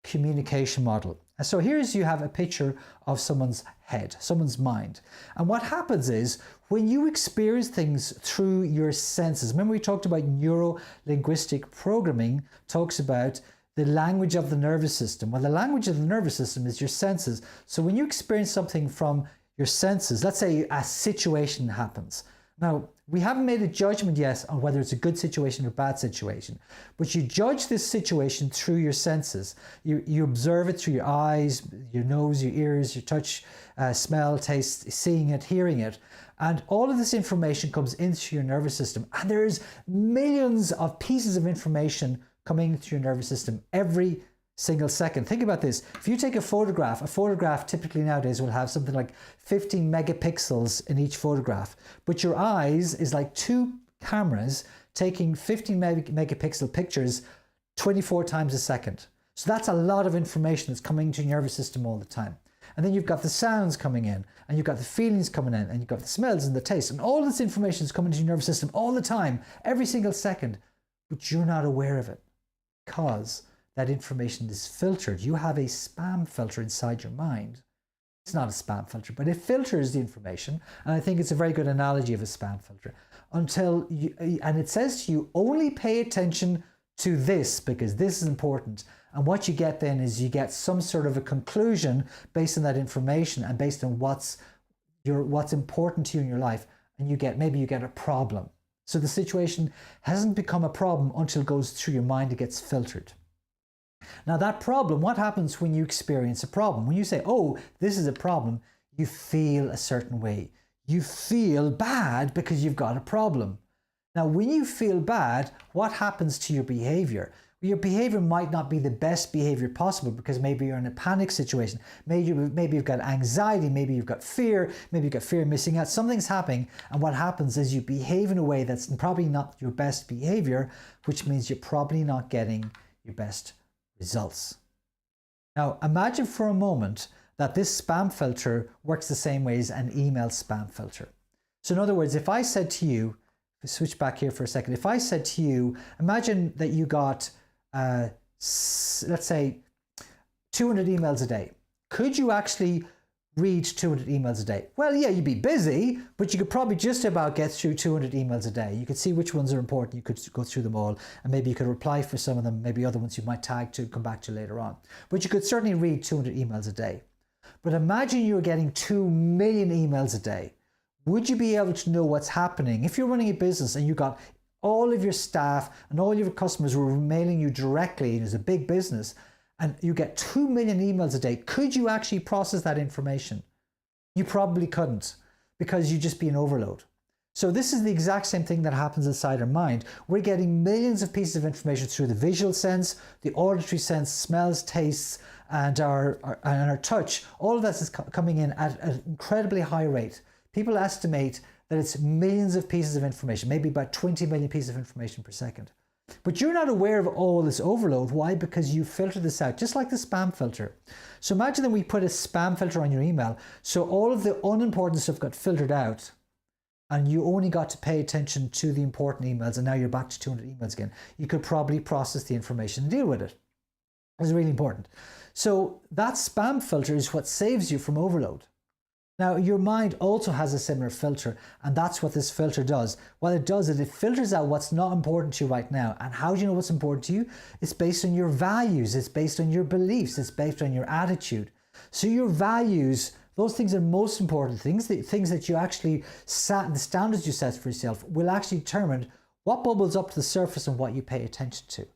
Speaker 1: Communication Model. And so you have a picture of someone's head, someone's mind. And what happens is, when you experience things through your senses, remember we talked about neuro-linguistic programming, talks about the language of the nervous system. Well, the language of the nervous system is your senses. So when you experience something from your senses, let's say a situation happens. Now, we haven't made a judgment yet on whether it's a good situation or bad situation, but you judge this situation through your senses. You observe it through your eyes, your nose, your ears, your touch, smell, taste, seeing it, hearing it. And all of this information comes into your nervous system. And there's millions of pieces of information coming into your nervous system every single second. Think about this. If you take a photograph typically nowadays will have something like 15 megapixels in each photograph, but your eyes is like 2 cameras taking 15 megapixel pictures 24 times a second. So that's a lot of information that's coming into your nervous system all the time. And then you've got the sounds coming in, and you've got the feelings coming in, and you've got the smells and the taste, and all this information is coming into your nervous system all the time, every single second, but you're not aware of it, because that information is filtered. You have a spam filter inside your mind. It's not a spam filter, but it filters the information. And I think it's a very good analogy of a spam filter. And it says to you, only pay attention to this, because this is important. And what you get then is you get some sort of a conclusion based on that information and based on what's important to you in your life. And maybe you get a problem. So the situation hasn't become a problem until it goes through your mind, it gets filtered. Now that problem, what happens when you experience a problem? When you say, oh, this is a problem, you feel a certain way. You feel bad because you've got a problem. Now, when you feel bad, what happens to your behavior? Your behavior might not be the best behavior possible, because maybe you're in a panic situation. Maybe you've got anxiety, maybe you've got fear, maybe you've got fear of missing out. Something's happening, and what happens is you behave in a way that's probably not your best behavior, which means you're probably not getting your best results. Now, imagine for a moment that this spam filter works the same way as an email spam filter. So in other words, if I said to you, switch back here for a second, if I said to you, imagine that you got, let's say, 200 emails a day. Could you actually read 200 emails a day? Well, yeah, you'd be busy, but you could probably just about get through 200 emails a day. You could see which ones are important. You could go through them all, and maybe you could reply for some of them, maybe other ones you might tag to come back to later on. But you could certainly read 200 emails a day. But imagine you're getting 2 million emails a day. Would you be able to know what's happening? If you're running a business and you got all of your staff and all your customers were mailing you directly, and it's a big business, and you get 2 million emails a day, could you actually process that information? You probably couldn't, because you'd just be an overload. So this is the exact same thing that happens inside our mind. We're getting millions of pieces of information through the visual sense, the auditory sense, smells, tastes, and our touch. All of this is coming in at an incredibly high rate. People estimate that it's millions of pieces of information, maybe about 20 million pieces of information per second. But you're not aware of all this overload. Why? Because you filter this out, just like the spam filter. So imagine that we put a spam filter on your email, so all of the unimportant stuff got filtered out, and you only got to pay attention to the important emails, and now you're back to 200 emails again. You could probably process the information and deal with it. It's really important. So that spam filter is what saves you from overload. Now, your mind also has a similar filter, and that's what this filter does. What it does is it filters out what's not important to you right now. And how do you know what's important to you? It's based on your values, it's based on your beliefs, it's based on your attitude. So your values, those things are most important things, the things that you actually set, the standards you set for yourself will actually determine what bubbles up to the surface and what you pay attention to.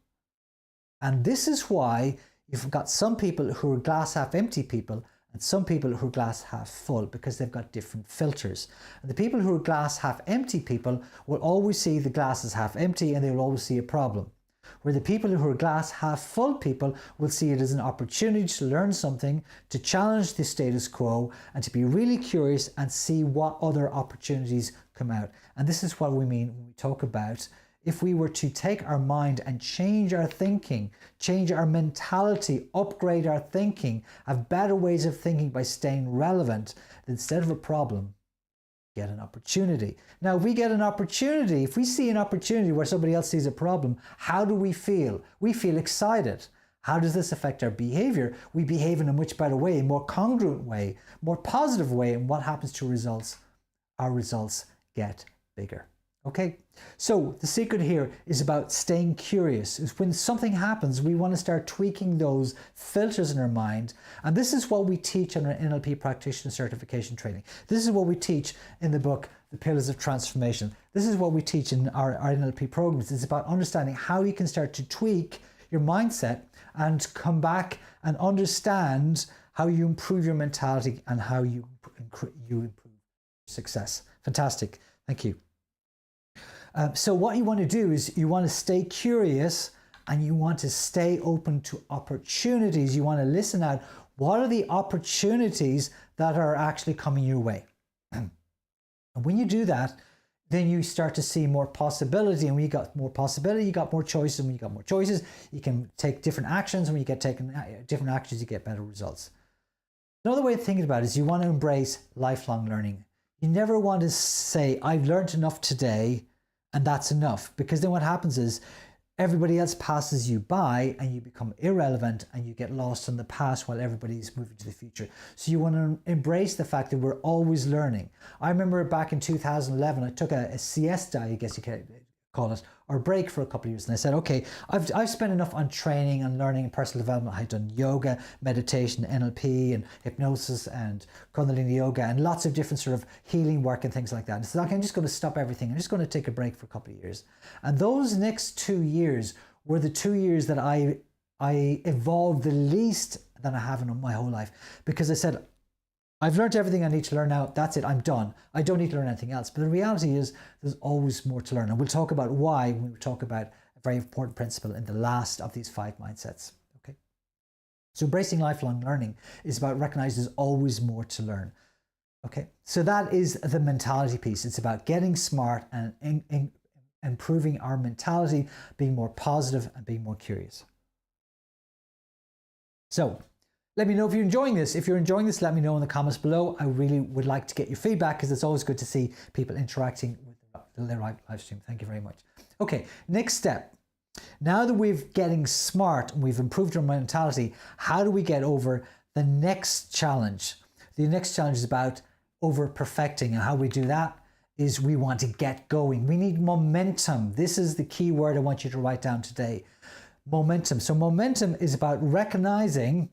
Speaker 1: And this is why you've got some people who are glass half empty people and some people who are glass half full, because they've got different filters. And the people who are glass half empty people will always see the glass as half empty, and they will always see a problem. Where the people who are glass half full people will see it as an opportunity to learn something, to challenge the status quo, and to be really curious and see what other opportunities come out. And this is what we mean when we talk about if we were to take our mind and change our thinking, change our mentality, upgrade our thinking, have better ways of thinking by staying relevant, instead of a problem, get an opportunity. Now, if we get an opportunity, if we see an opportunity where somebody else sees a problem, how do we feel? We feel excited. How does this affect our behavior? We behave in a much better way, a more congruent way, more positive way. And what happens to results? Our results get bigger. Okay, so the secret here is about staying curious. Is when something happens, we want to start tweaking those filters in our mind. And this is what we teach in our NLP practitioner certification training. This is what we teach in the book, The Pillars of Transformation. This is what we teach in our NLP programs. It's about understanding how you can start to tweak your mindset and come back and understand how you improve your mentality and how you improve success. Fantastic. Thank you. So what you want to do is you want to stay curious and you want to stay open to opportunities. You want to listen out. What are the opportunities that are actually coming your way? And when you do that, then you start to see more possibility. And when you got more possibility, you got more choices. And when you got more choices, you can take different actions. And when you get taken different actions, you get better results. Another way of thinking about it is you want to embrace lifelong learning. You never want to say, I've learned enough today, and that's enough, because then what happens is everybody else passes you by and you become irrelevant and you get lost in the past while everybody's moving to the future. So you want to embrace the fact that we're always learning. I remember back in 2011, I took a siesta, I guess you could call it, or break for a couple of years. And I said, okay, I've spent enough on training and learning and personal development. I've done yoga, meditation, NLP and hypnosis and Kundalini yoga and lots of different sort of healing work and things like that. And so I'm just going to stop everything. I'm just going to take a break for a couple of years. And those next 2 years were the 2 years that I evolved the least that I have in my whole life, because I said, I've learned everything I need to learn now. That's it. I'm done. I don't need to learn anything else. But the reality is there's always more to learn. And we'll talk about why when we talk about a very important principle in the last of these 5 mindsets. Okay. So embracing lifelong learning is about recognizing there's always more to learn. Okay. So that is the mentality piece. It's about getting smart and improving our mentality, being more positive and being more curious. So let me know if you're enjoying this. If you're enjoying this, let me know in the comments below. I really would like to get your feedback, because it's always good to see people interacting with the live stream. Thank you very much. Okay, next step. Now that we're getting smart and we've improved our mentality, how do we get over the next challenge? The next challenge is about over-perfecting, and how we do that is we want to get going. We need momentum. This is the key word I want you to write down today. Momentum. So momentum is about recognizing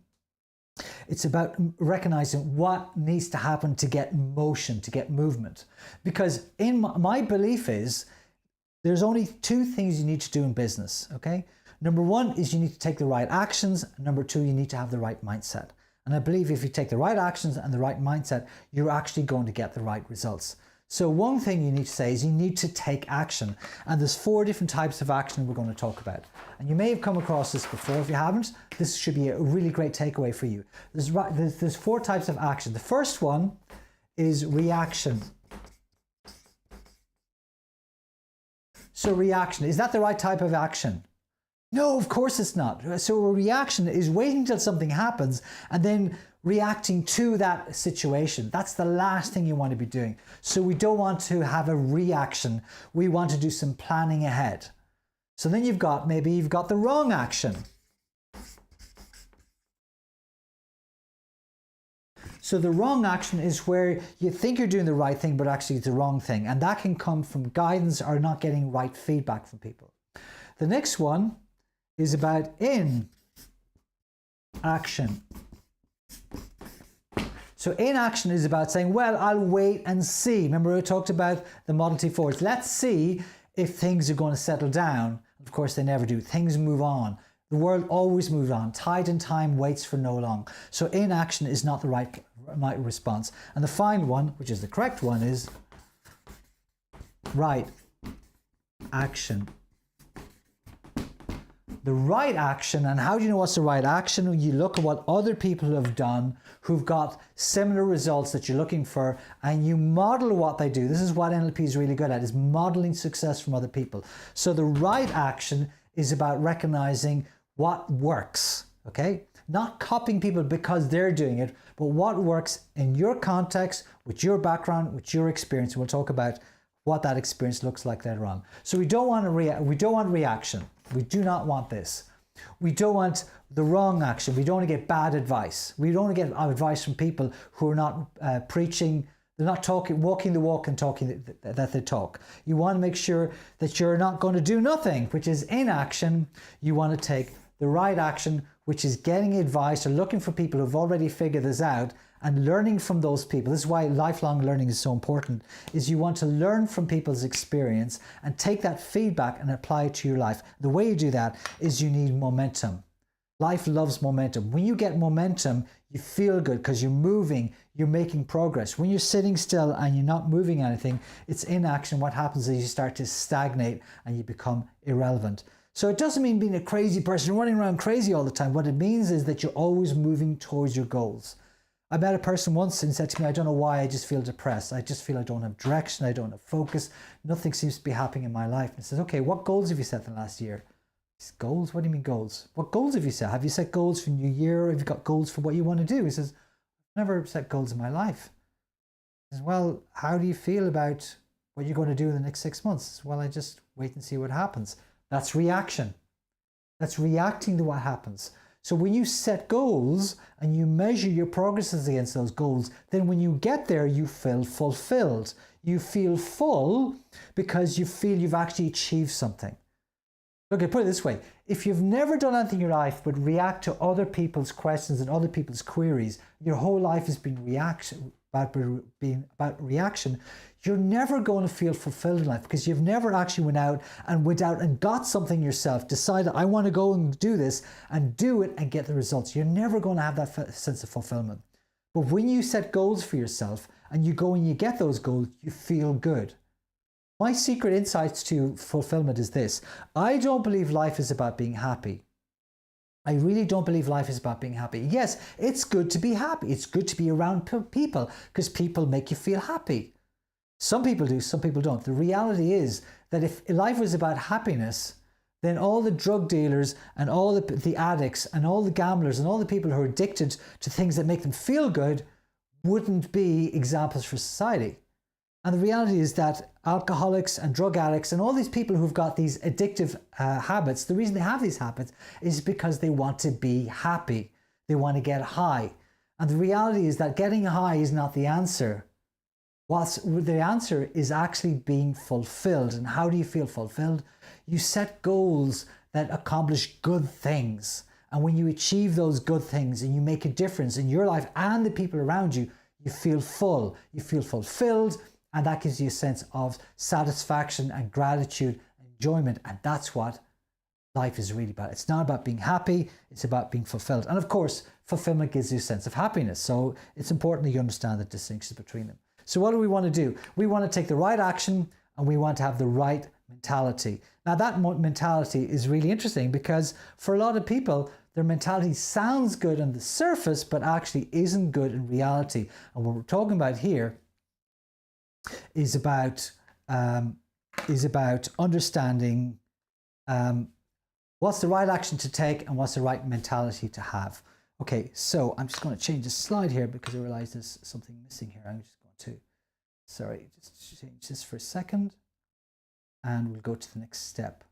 Speaker 1: what needs to happen to get motion, to get movement. Because in my belief is there's only 2 things you need to do in business, okay? Number 1 is you need to take the right actions. Number 2, you need to have the right mindset. And I believe if you take the right actions and the right mindset, you're actually going to get the right results. So one thing you need to say is you need to take action. And there's 4 different types of action we're going to talk about. And you may have come across this before. If you haven't, this should be a really great takeaway for you. There's 4 types of action. The first one is reaction. So reaction, is that the right type of action? No, of course it's not. So a reaction is waiting until something happens and then reacting to that situation. That's the last thing you want to be doing. So we don't want to have a reaction. We want to do some planning ahead. So then maybe you've got the wrong action. So the wrong action is where you think you're doing the right thing, but actually it's the wrong thing. And that can come from guidance or not getting right feedback from people. The next one is about inaction. So inaction is about saying, well, I'll wait and see. Remember we talked about the Model T forwards. Let's see if things are going to settle down. Of course, they never do. Things move on. The world always moves on. Tide and time waits for no long. So inaction is not the right response. And the final one, which is the correct one, is right action. The right action, and how do you know what's the right action? When you look at what other people have done who've got similar results that you're looking for, and you model what they do. This is what NLP is really good at, is modeling success from other people. So the right action is about recognizing what works, okay? Not copying people because they're doing it, but what works in your context, with your background, with your experience. We'll talk about what that experience looks like later on. So we don't want reaction. We do not want this. We don't want the wrong action. We don't want to get bad advice. We don't want to get advice from people who are not preaching, they're not walking the walk and talking that they talk. You want to make sure that you're not going to do nothing, which is inaction. You want to take the right action, which is getting advice or looking for people who've already figured this out and learning from those people. This is why lifelong learning is so important, is you want to learn from people's experience and take that feedback and apply it to your life. The way you do that is you need momentum. Life loves momentum. When you get momentum, you feel good because you're moving, you're making progress. When you're sitting still and you're not moving anything, it's inaction. What happens is you start to stagnate and you become irrelevant. So it doesn't mean being a crazy person, running around crazy all the time. What it means is that you're always moving towards your goals. I met a person once and said to me, I don't know why, I just feel depressed. I just feel I don't have direction, I don't have focus. Nothing seems to be happening in my life. And I said, okay, what goals have you set in the last year? He said, goals? What do you mean goals? What goals have you set? Have you set goals for New Year? Or have you got goals for what you want to do? He says, I've never set goals in my life. He says, well, how do you feel about what you're going to do in the next 6 months? He says, well, I just wait and see what happens. That's reaction. That's reacting to what happens. So when you set goals and you measure your progress against those goals, then when you get there, you feel fulfilled. You feel full because you feel you've actually achieved something. Look, I put it this way. If you've never done anything in your life but react to other people's questions and other people's queries, your whole life has been about reaction, you're never going to feel fulfilled in life because you've never actually went out and got something yourself, decided I want to go and do this and do it and get the results. You're never going to have that sense of fulfillment. But when you set goals for yourself and you go and you get those goals, you feel good. My secret insights to fulfillment is this. I don't believe life is about being happy. I really don't believe life is about being happy. Yes, it's good to be happy. It's good to be around people because people make you feel happy. Some people do, some people don't. The reality is that if life was about happiness, then all the drug dealers and all the addicts and all the gamblers and all the people who are addicted to things that make them feel good wouldn't be examples for society. And the reality is that alcoholics and drug addicts and all these people who've got these addictive habits, the reason they have these habits is because they want to be happy. They want to get high. And the reality is that getting high is not the answer. The answer is actually being fulfilled. And how do you feel fulfilled? You set goals that accomplish good things. And when you achieve those good things and you make a difference in your life and the people around you, you feel full, you feel fulfilled, and that gives you a sense of satisfaction and gratitude and enjoyment. And that's what life is really about. It's not about being happy, it's about being fulfilled. And of course, fulfillment gives you a sense of happiness. So it's important that you understand the distinctions between them. So what do we want to do? We want to take the right action and we want to have the right mentality. Now that mentality is really interesting because for a lot of people, their mentality sounds good on the surface, but actually isn't good in reality. And what we're talking about here is about understanding what's the right action to take and what's the right mentality to have. Okay, so I'm just going to change the slide here because I realize there's something missing here. I'm just going to, sorry, just change this for a second and we'll go to the next step.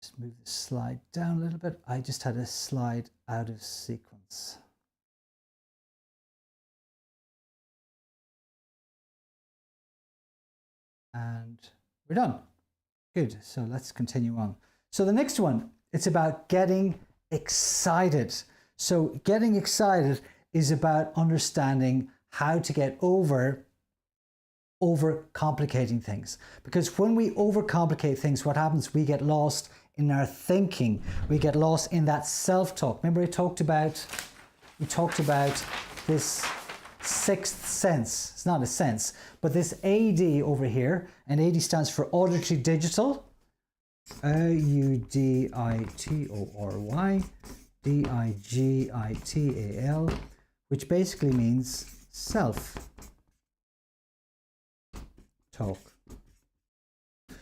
Speaker 1: Just move the slide down a little bit. I just had a slide out of sequence. And we're done. Good, so let's continue on. So the next one, it's about getting excited. So getting excited is about understanding how to get over complicating things. Because when we overcomplicate things, what happens? We get lost in our thinking. We get lost in that self-talk. Remember we talked about this sixth sense. It's not a sense, but this AD over here, and AD stands for auditory digital, AUDITORY DIGITAL, which basically means self-talk.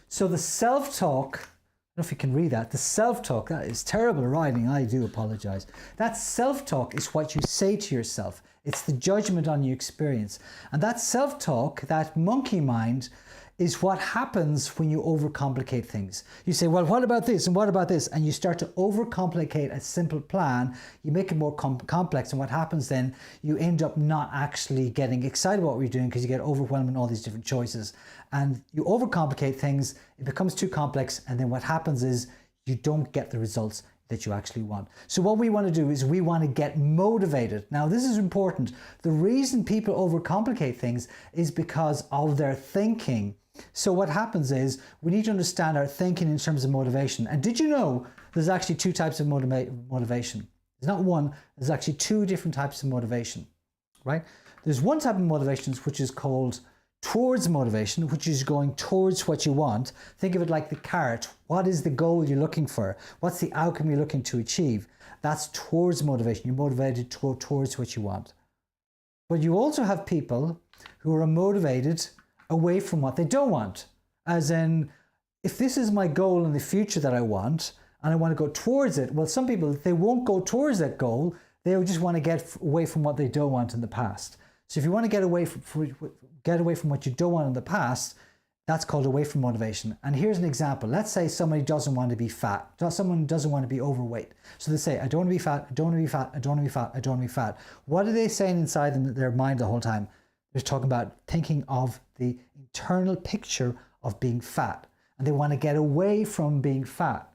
Speaker 1: So the self-talk, I don't know if you can read that, the self-talk, that is terrible writing, I do apologize. That self-talk is what you say to yourself. It's the judgment on your experience. And that self-talk, that monkey mind, is what happens when you overcomplicate things. You say, well, what about this and what about this? And you start to overcomplicate a simple plan. You make it more complex. And what happens then, you end up not actually getting excited about what you're doing because you get overwhelmed in all these different choices. And you overcomplicate things, it becomes too complex. And then what happens is you don't get the results that you actually want. So what we want to do is we want to get motivated. Now this is important. The reason people overcomplicate things is because of their thinking. So what happens is we need to understand our thinking in terms of motivation. And did you know there's actually two types of motivation? There's not one, there's actually two different types of motivation, right? There's one type of motivation which is called towards motivation, which is going towards what you want. Think of it like the carrot. What is the goal you're looking for? What's the outcome you're looking to achieve? That's towards motivation. You're motivated to go towards what you want. But you also have people who are motivated away from what they don't want. As in, if this is my goal in the future that I want, and I want to go towards it, well, some people, they won't go towards that goal. They just want to get away from what they don't want in the past. So if you want to get away from what you don't want in the past, that's called away from motivation. And here's an example. Let's say somebody doesn't want to be fat. Someone doesn't want to be overweight. So they say, I don't want to be fat, I don't want to be fat, I don't want to be fat, I don't want to be fat. What are they saying inside their mind the whole time? They're talking about thinking of the internal picture of being fat. And they want to get away from being fat.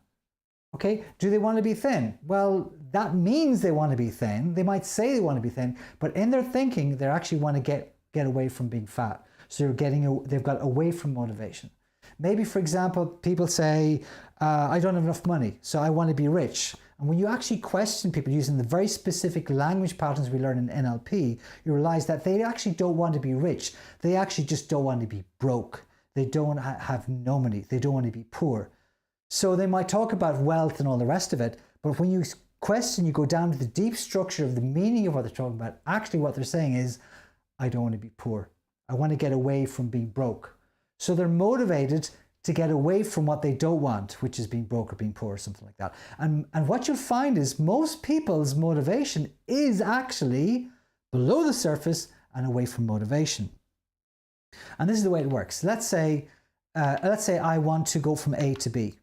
Speaker 1: Okay, do they want to be thin? Well, that means they want to be thin. They might say they want to be thin, but in their thinking, they actually want to get away from being fat. So they've got away from motivation. Maybe, for example, people say, I don't have enough money, so I want to be rich. And when you actually question people using the very specific language patterns we learn in NLP, you realize that they actually don't want to be rich. They actually just don't want to be broke. They don't have no money. They don't want to be poor. So they might talk about wealth and all the rest of it, but when you question, you go down to the deep structure of the meaning of what they're talking about. Actually, what they're saying is, I don't want to be poor. I want to get away from being broke. So they're motivated to get away from what they don't want, which is being broke or being poor or something like that. And what you'll find is most people's motivation is actually below the surface and away from motivation. And this is the way it works. Let's say I want to go from A to B.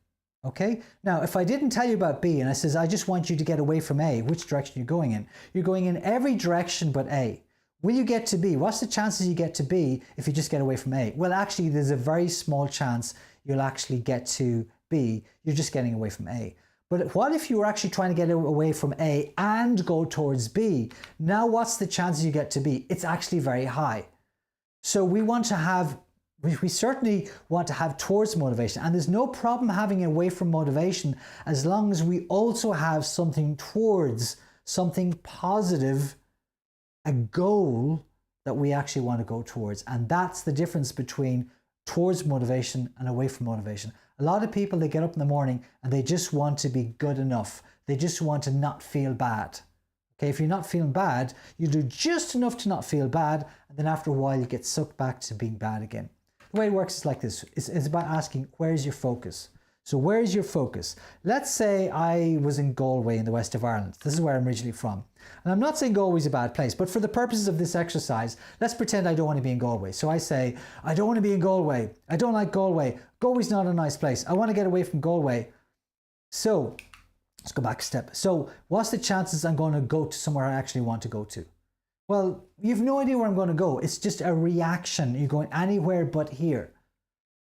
Speaker 1: Okay, now if I didn't tell you about B and I says, I just want you to get away from A, which direction you're going in? You're going in every direction but A. Will you get to B? What's the chances you get to B if you just get away from A? Well, actually, there's a very small chance you'll actually get to B. You're just getting away from A. But what if you were actually trying to get away from A and go towards B? Now, what's the chances you get to B? It's actually very high. So we want to have we certainly want to have towards motivation, and there's no problem having away from motivation as long as we also have something towards, something positive, a goal that we actually want to go towards. And that's the difference between towards motivation and away from motivation. A lot of people, they get up in the morning and they just want to be good enough. They just want to not feel bad. Okay, if you're not feeling bad, you do just enough to not feel bad, and then after a while you get sucked back to being bad again. The way it works is like this. It's about asking, where's your focus? So where's your focus? Let's say I was in Galway in the west of Ireland. This is where I'm originally from. And I'm not saying Galway's a bad place, but for the purposes of this exercise, let's pretend I don't want to be in Galway. So I say, I don't want to be in Galway. I don't like Galway. Galway's not a nice place. I want to get away from Galway. So let's go back a step. So what's the chances I'm going to go to somewhere I actually want to go to? Well, you have no idea where I'm going to go. It's just a reaction. You're going anywhere but here.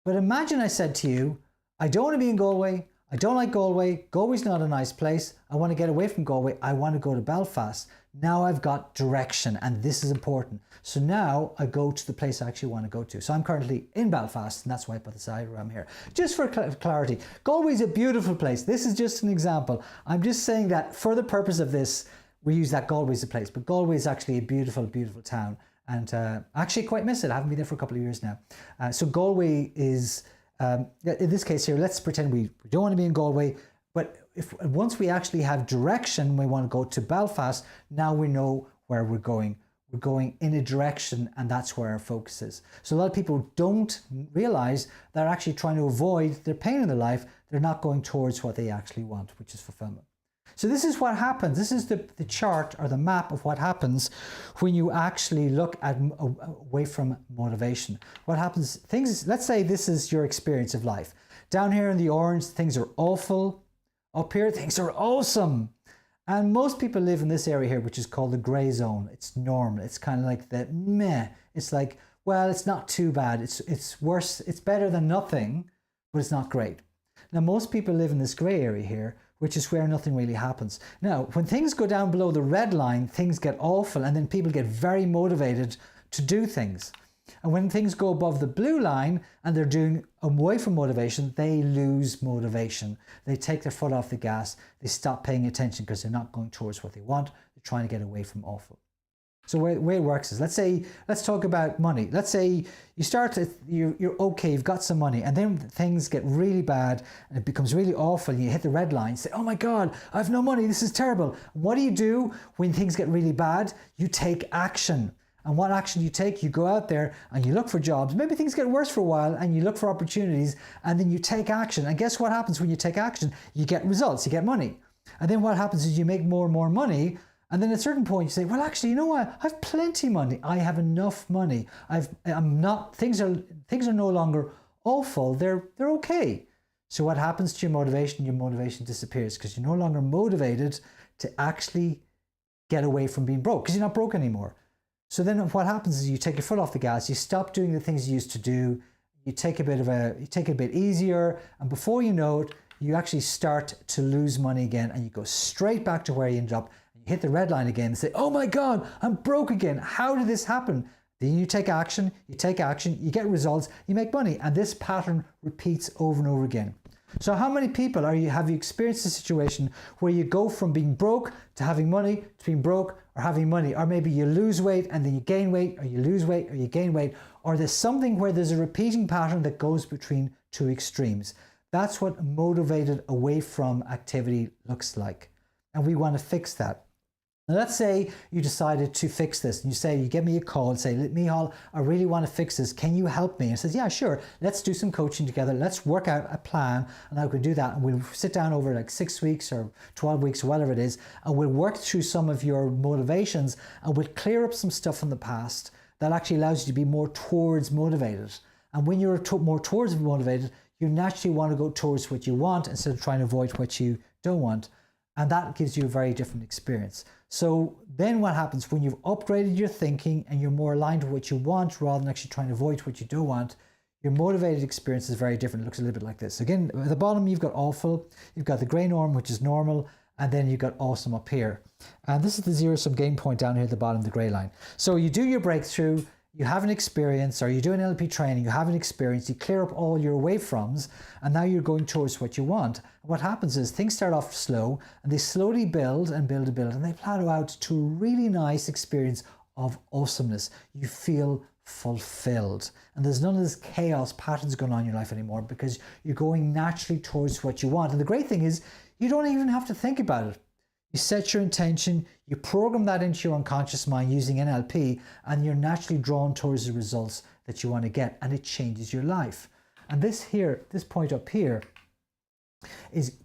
Speaker 1: But imagine I said to you, I don't want to be in Galway. I don't like Galway. Galway's not a nice place. I want to get away from Galway. I want to go to Belfast. Now I've got direction, and this is important. So now I go to the place I actually want to go to. So I'm currently in Belfast, and that's why I put the diagram here. Just for clarity, Galway's a beautiful place. This is just an example. I'm just saying that for the purpose of this, we use that Galway as a place, but Galway is actually a beautiful, beautiful town, and I actually quite miss it. I haven't been there for a couple of years now. So Galway is, in this case here, let's pretend we don't want to be in Galway, but if once we actually have direction, we want to go to Belfast, now we know where we're going. We're going in a direction, and that's where our focus is. So a lot of people don't realize they're actually trying to avoid their pain in their life. They're not going towards what they actually want, which is fulfillment. So this is what happens. This is the chart or the map of what happens when you actually look at away from motivation. What happens, let's say this is your experience of life. Down here in the orange, things are awful. Up here, things are awesome. And most people live in this area here, which is called the gray zone. It's normal. It's kind of like the meh. It's like, well, it's not too bad. It's worse. It's better than nothing, but it's not great. Now, most people live in this gray area here, which is where nothing really happens. Now, when things go down below the red line, things get awful, and then people get very motivated to do things. And when things go above the blue line and they're doing away from motivation, they lose motivation. They take their foot off the gas. They stop paying attention because they're not going towards what they want. They're trying to get away from awful. So the way it works is, let's talk about money. Let's say you start, you're okay, you've got some money, and then things get really bad and it becomes really awful, and you hit the red line, say, oh my God, I have no money, this is terrible. What do when things get really bad? You take action. And what action do you take? You go out there and you look for jobs. Maybe things get worse for a while and you look for opportunities, and then you take action. And guess what happens when you take action? You get results, you get money. And then what happens is you make more and more money. And then at a certain point you say, well, actually, you know what? I have plenty of money. I have enough money. Things are no longer awful. They're okay. So what happens to your motivation? Your motivation disappears because you're no longer motivated to actually get away from being broke, because you're not broke anymore. So then what happens is you take your foot off the gas, you stop doing the things you used to do, you take it a bit easier, and before you know it, you actually start to lose money again, and you go straight back to where you ended up. You hit the red line again and say, oh my God, I'm broke again. How did this happen? Then you take action, you get results, you make money. And this pattern repeats over and over again. So how many people have you experienced a situation where you go from being broke to having money, to being broke or having money? Or maybe you lose weight and then you gain weight, or you lose weight or you gain weight, or there's something where there's a repeating pattern that goes between two extremes. That's what motivated away from activity looks like. And we want to fix that. Now, let's say you decided to fix this, and you give me a call and say, Mihal, I really want to fix this. Can you help me? And says, yeah, sure. Let's do some coaching together. Let's work out a plan, and I can do that. And we'll sit down over like 6 weeks or 12 weeks, or whatever it is, and we'll work through some of your motivations, and we'll clear up some stuff from the past that actually allows you to be more towards motivated. And when you're more towards motivated, you naturally want to go towards what you want instead of trying to avoid what you don't want. And that gives you a very different experience. So then what happens when you've upgraded your thinking and you're more aligned to what you want rather than actually trying to avoid what you don't want, your motivated experience is very different. It looks a little bit like this. Again, at the bottom, you've got awful, you've got the gray norm, which is normal, and then you've got awesome up here. And this is the zero-sum gain point down here at the bottom, the gray line. So you do your breakthrough, you have an experience, or you do an NLP training, you have an experience, you clear up all your away froms, and now you're going towards what you want. What happens is things start off slow, and they slowly build and build and build, and they plateau out to a really nice experience of awesomeness. You feel fulfilled, and there's none of this chaos patterns going on in your life anymore, because you're going naturally towards what you want. And the great thing is, you don't even have to think about it. You set your intention, you program that into your unconscious mind using NLP, and you're naturally drawn towards the results that you want to get, and it changes your life. And this point up here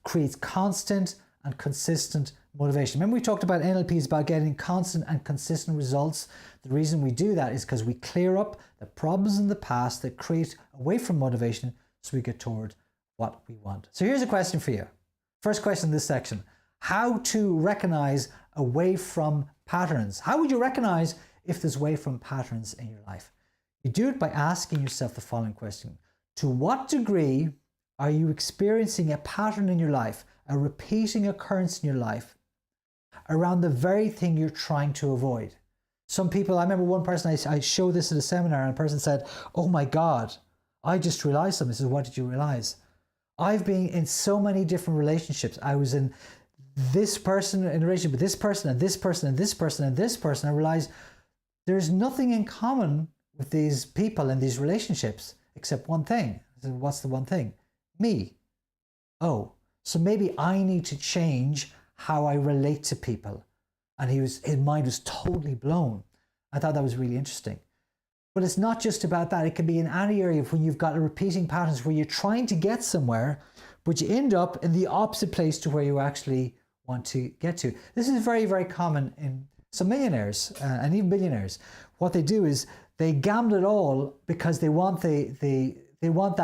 Speaker 1: creates constant and consistent motivation. Remember, we talked about NLP is about getting constant and consistent results. The reason we do that is because we clear up the problems in the past that create away from motivation, so we get toward what we want. So here's a question for you. First question in this section: how to recognize away from patterns. How would you recognize if there's away from patterns in your life? You do it by asking yourself the following question: to what degree are you experiencing a pattern in your life, a repeating occurrence in your life around the very thing you're trying to avoid? Some people, I remember one person, I showed this at a seminar, and a person said, "Oh my God, I just realized something." I said, "What did you realize?" "I've been in so many different relationships. I was in this person in a relationship with this person and this person and this person and this person. I realized there's nothing in common with these people and these relationships except one thing." I said, "What's the one thing?" "Me." "Oh, so maybe I need to change how I relate to people." And his mind was totally blown. I thought that was really interesting. But it's not just about that. It can be in any area when you've got repeating patterns where you're trying to get somewhere, but you end up in the opposite place to where you actually want to get to. This is very, very common in some millionaires and even billionaires. What they do is they gamble it all because they want they want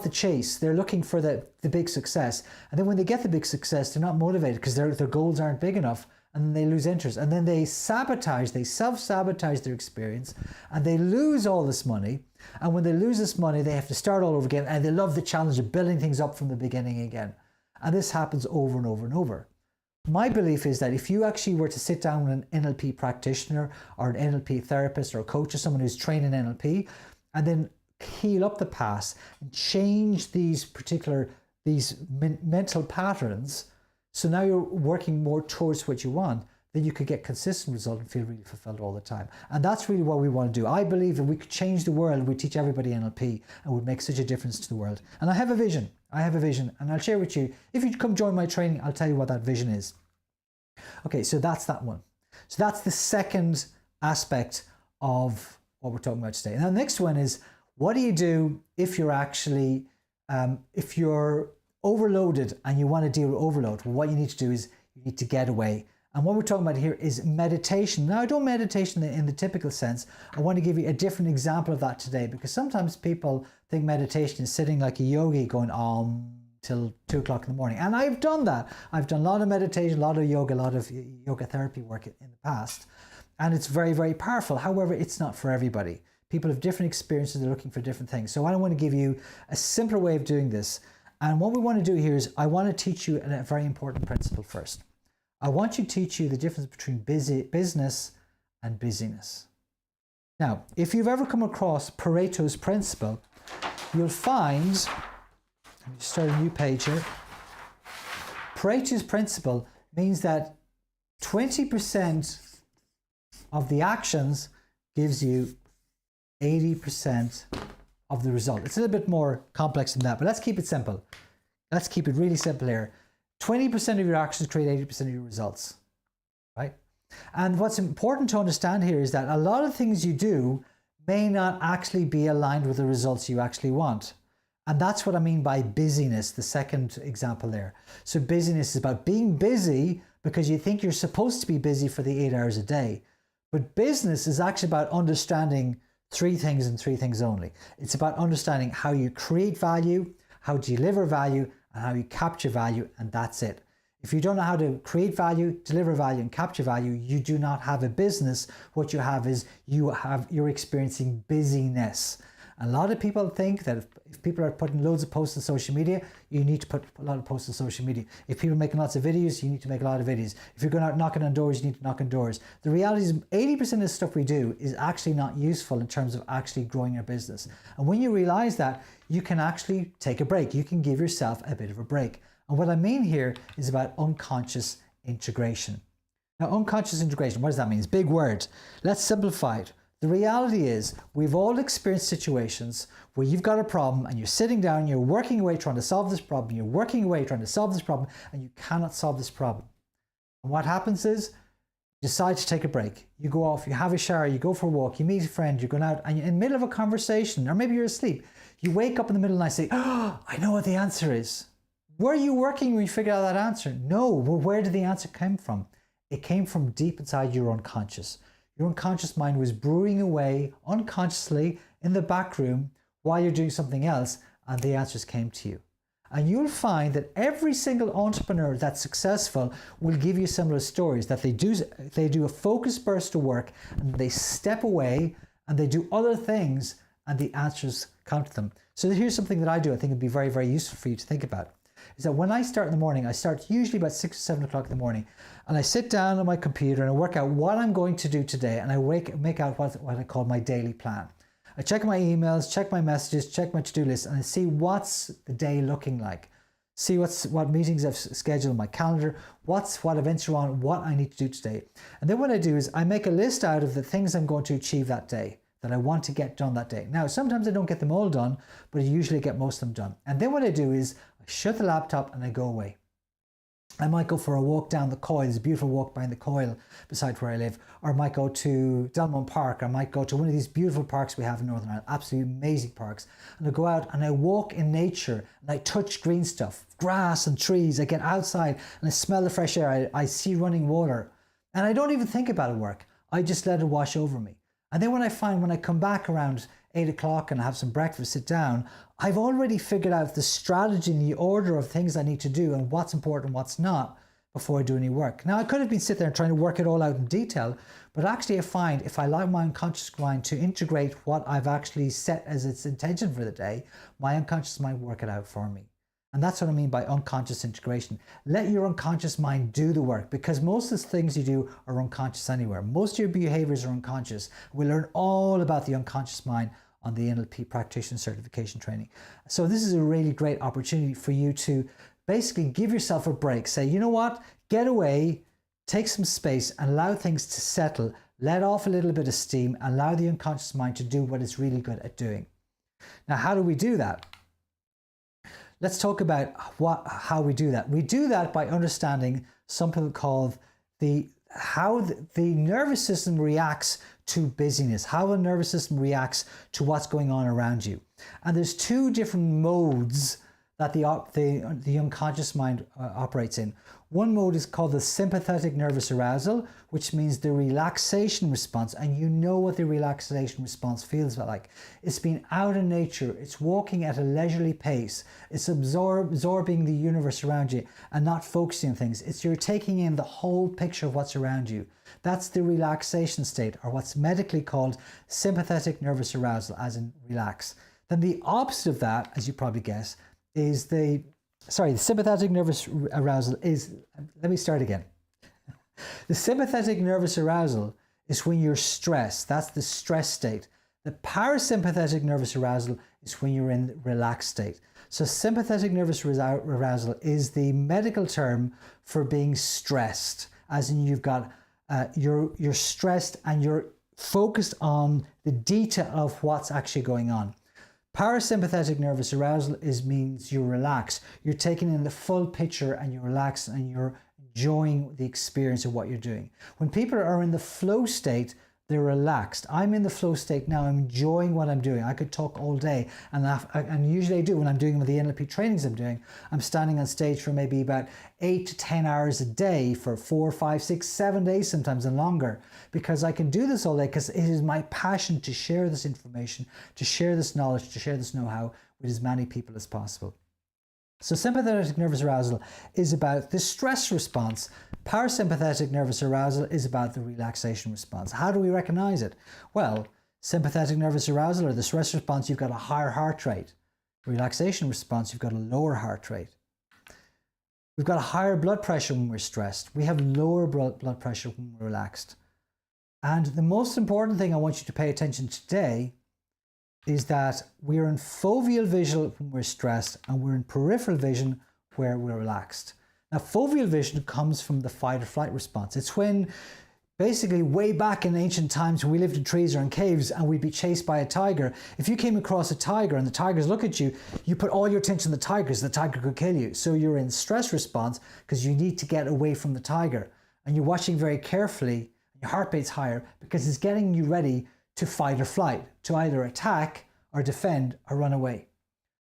Speaker 1: the chase. They're looking for the big success. And then when they get the big success, they're not motivated because their goals aren't big enough, and then they lose interest. And then they self-sabotage their experience, and they lose all this money. And when they lose this money, they have to start all over again, and they love the challenge of building things up from the beginning again. And this happens over and over and over. My belief is that if you actually were to sit down with an NLP practitioner or an NLP therapist or a coach or someone who's trained in NLP, and then heal up the past and change these mental patterns, so now you're working more towards what you want, then you could get consistent results and feel really fulfilled all the time. And that's really what we want to do. I believe if we could change the world, we'd teach everybody NLP and would make such a difference to the world. And I have a vision, and I'll share with you. If you come join my training, I'll tell you what that vision is. Okay, so that's that one. So that's the second aspect of what we're talking about today. And the next one is, what do you do if you're actually, if you're overloaded and you want to deal with overload? Well, what you need to do is you need to get away. And what we're talking about here is meditation. Now, I don't meditation in the typical sense. I want to give you a different example of that today, because sometimes people think meditation is sitting like a yogi going till 2 o'clock in the morning. And I've done that. I've done a lot of meditation, a lot of yoga therapy work in the past. And it's very, very powerful. However, it's not for everybody. People have different experiences. They're looking for different things. So I want to give you a simpler way of doing this. And what we want to do here is I want to teach you a very important principle first. I want to teach you the difference between business and busyness. Now, if you've ever come across Pareto's principle, you'll find, let me start a new page here. Pareto's principle means that 20% of the actions gives you 80% of the result. It's a little bit more complex than that, but let's keep it simple. Let's keep it really simple here. 20% of your actions create 80% of your results, right? And what's important to understand here is that a lot of things you do may not actually be aligned with the results you actually want. And that's what I mean by busyness, the second example there. So busyness is about being busy because you think you're supposed to be busy for the 8 hours a day. But business is actually about understanding 3 things and 3 things only. It's about understanding how you create value, how to deliver value, and how you capture value, and that's it. If you don't know how to create value, deliver value, and capture value, you do not have a business. What you have is you're experiencing busyness. A lot of people think that if people are putting loads of posts on social media, you need to put a lot of posts on social media. If people are making lots of videos, you need to make a lot of videos. If you're going out knocking on doors, you need to knock on doors. The reality is 80% of the stuff we do is actually not useful in terms of actually growing your business. And when you realize that, you can actually take a break. You can give yourself a bit of a break. And what I mean here is about unconscious integration. Now, unconscious integration, what does that mean? It's a big word. Let's simplify it. The reality is we've all experienced situations where you've got a problem and you're sitting down, you're working away trying to solve this problem, you're working away trying to solve this problem, and you cannot solve this problem. And what happens is you decide to take a break. You go off, you have a shower, you go for a walk, you meet a friend, you're going out, and you're in the middle of a conversation, or maybe you're asleep. You wake up in the middle of the night and say, oh, I know what the answer is. Were you working when you figured out that answer? No. Well, where did the answer come from? It came from deep inside your unconscious. Your unconscious mind was brewing away unconsciously in the back room while you're doing something else, and the answers came to you. And you'll find that every single entrepreneur that's successful will give you similar stories, that they do a focused burst of work and they step away and they do other things and the answers come to them. So here's something that I do I think would be very, very useful for you to think about. Is that when I start in the morning, I start usually about 6 or 7 o'clock in the morning, and I sit down on my computer and I work out what I'm going to do today, and I make out what I call my daily plan. I check my emails, check my messages, check my to-do list, and I see what's the day looking like. See what meetings I've scheduled on my calendar, what events are on, what I need to do today. And then what I do is I make a list out of the things I'm going to achieve that day, that I want to get done that day. Now, sometimes I don't get them all done, but I usually get most of them done. And then what I do is I shut the laptop and I go away. I might go for a walk down the Coil. There's a beautiful walk behind the Coil beside where I live. Or I might go to Delmont Park. Or I might go to one of these beautiful parks we have in Northern Ireland. Absolutely amazing parks. And I go out and I walk in nature and I touch green stuff, grass and trees. I get outside and I smell the fresh air. I see running water. And I don't even think about it work. I just let it wash over me. And then when I come back around 8 o'clock and I have some breakfast, sit down, I've already figured out the strategy and the order of things I need to do and what's important and what's not before I do any work. Now, I could have been sitting there trying to work it all out in detail, but actually I find if I allow my unconscious mind to integrate what I've actually set as its intention for the day, my unconscious mind will work it out for me. And that's what I mean by unconscious integration. Let your unconscious mind do the work, because most of the things you do are unconscious anywhere. Most of your behaviors are unconscious. We learn all about the unconscious mind on the NLP Practitioner Certification Training. So this is a really great opportunity for you to basically give yourself a break. Say, you know what? Get away, take some space and allow things to settle. Let off a little bit of steam and allow the unconscious mind to do what it's really good at doing. Now, how do we do that? Let's talk about how we do that. We do that by understanding something called how the nervous system reacts to busyness, how the nervous system reacts to what's going on around you. And there's two different modes that the unconscious mind operates in. One mode is called the sympathetic nervous arousal, which means the relaxation response. And you know what the relaxation response feels like. It's being out in nature. It's walking at a leisurely pace. It's absorbing the universe around you and not focusing on things. It's you're taking in the whole picture of what's around you. That's the relaxation state, or what's medically called sympathetic nervous arousal, as in relax. Then the opposite of that, as you probably guess, is the sympathetic nervous arousal is, let me start again. The sympathetic nervous arousal is when you're stressed. That's the stress state. The parasympathetic nervous arousal is when you're in the relaxed state. So sympathetic nervous arousal is the medical term for being stressed, as in you've got, you're stressed and you're focused on the detail of what's actually going on. Parasympathetic nervous arousal means you're relaxed. You're taking in the full picture and you're relaxed and you're enjoying the experience of what you're doing. When people are in the flow state, they're relaxed. I'm in the flow state now. I'm enjoying what I'm doing. I could talk all day, and usually I do when I'm doing the NLP trainings I'm doing. I'm standing on stage for maybe about 8 to 10 hours a day for 4, 5, 6, 7 days sometimes and longer, because I can do this all day because it is my passion to share this information, to share this knowledge, to share this know-how with as many people as possible. So sympathetic nervous arousal is about the stress response. Parasympathetic nervous arousal is about the relaxation response. How do we recognize it? Well, Sympathetic nervous arousal, or the stress response, you've got a higher heart rate. Relaxation response, you've got a lower heart rate. We've got a higher blood pressure when we're stressed. We have lower blood pressure when we're relaxed. And the most important thing I want you to pay attention to today is that we're in foveal vision when we're stressed, and we're in peripheral vision where we're relaxed. Now, foveal vision comes from the fight or flight response. It's when basically way back in ancient times when we lived in trees or in caves and we'd be chased by a tiger. If you came across a tiger and the tigers look at you, you put all your attention on the tigers, the tiger could kill you. So you're in stress response because you need to get away from the tiger. And you're watching very carefully, your heart rate's higher because it's getting you ready to fight or flight, to either attack or defend or run away.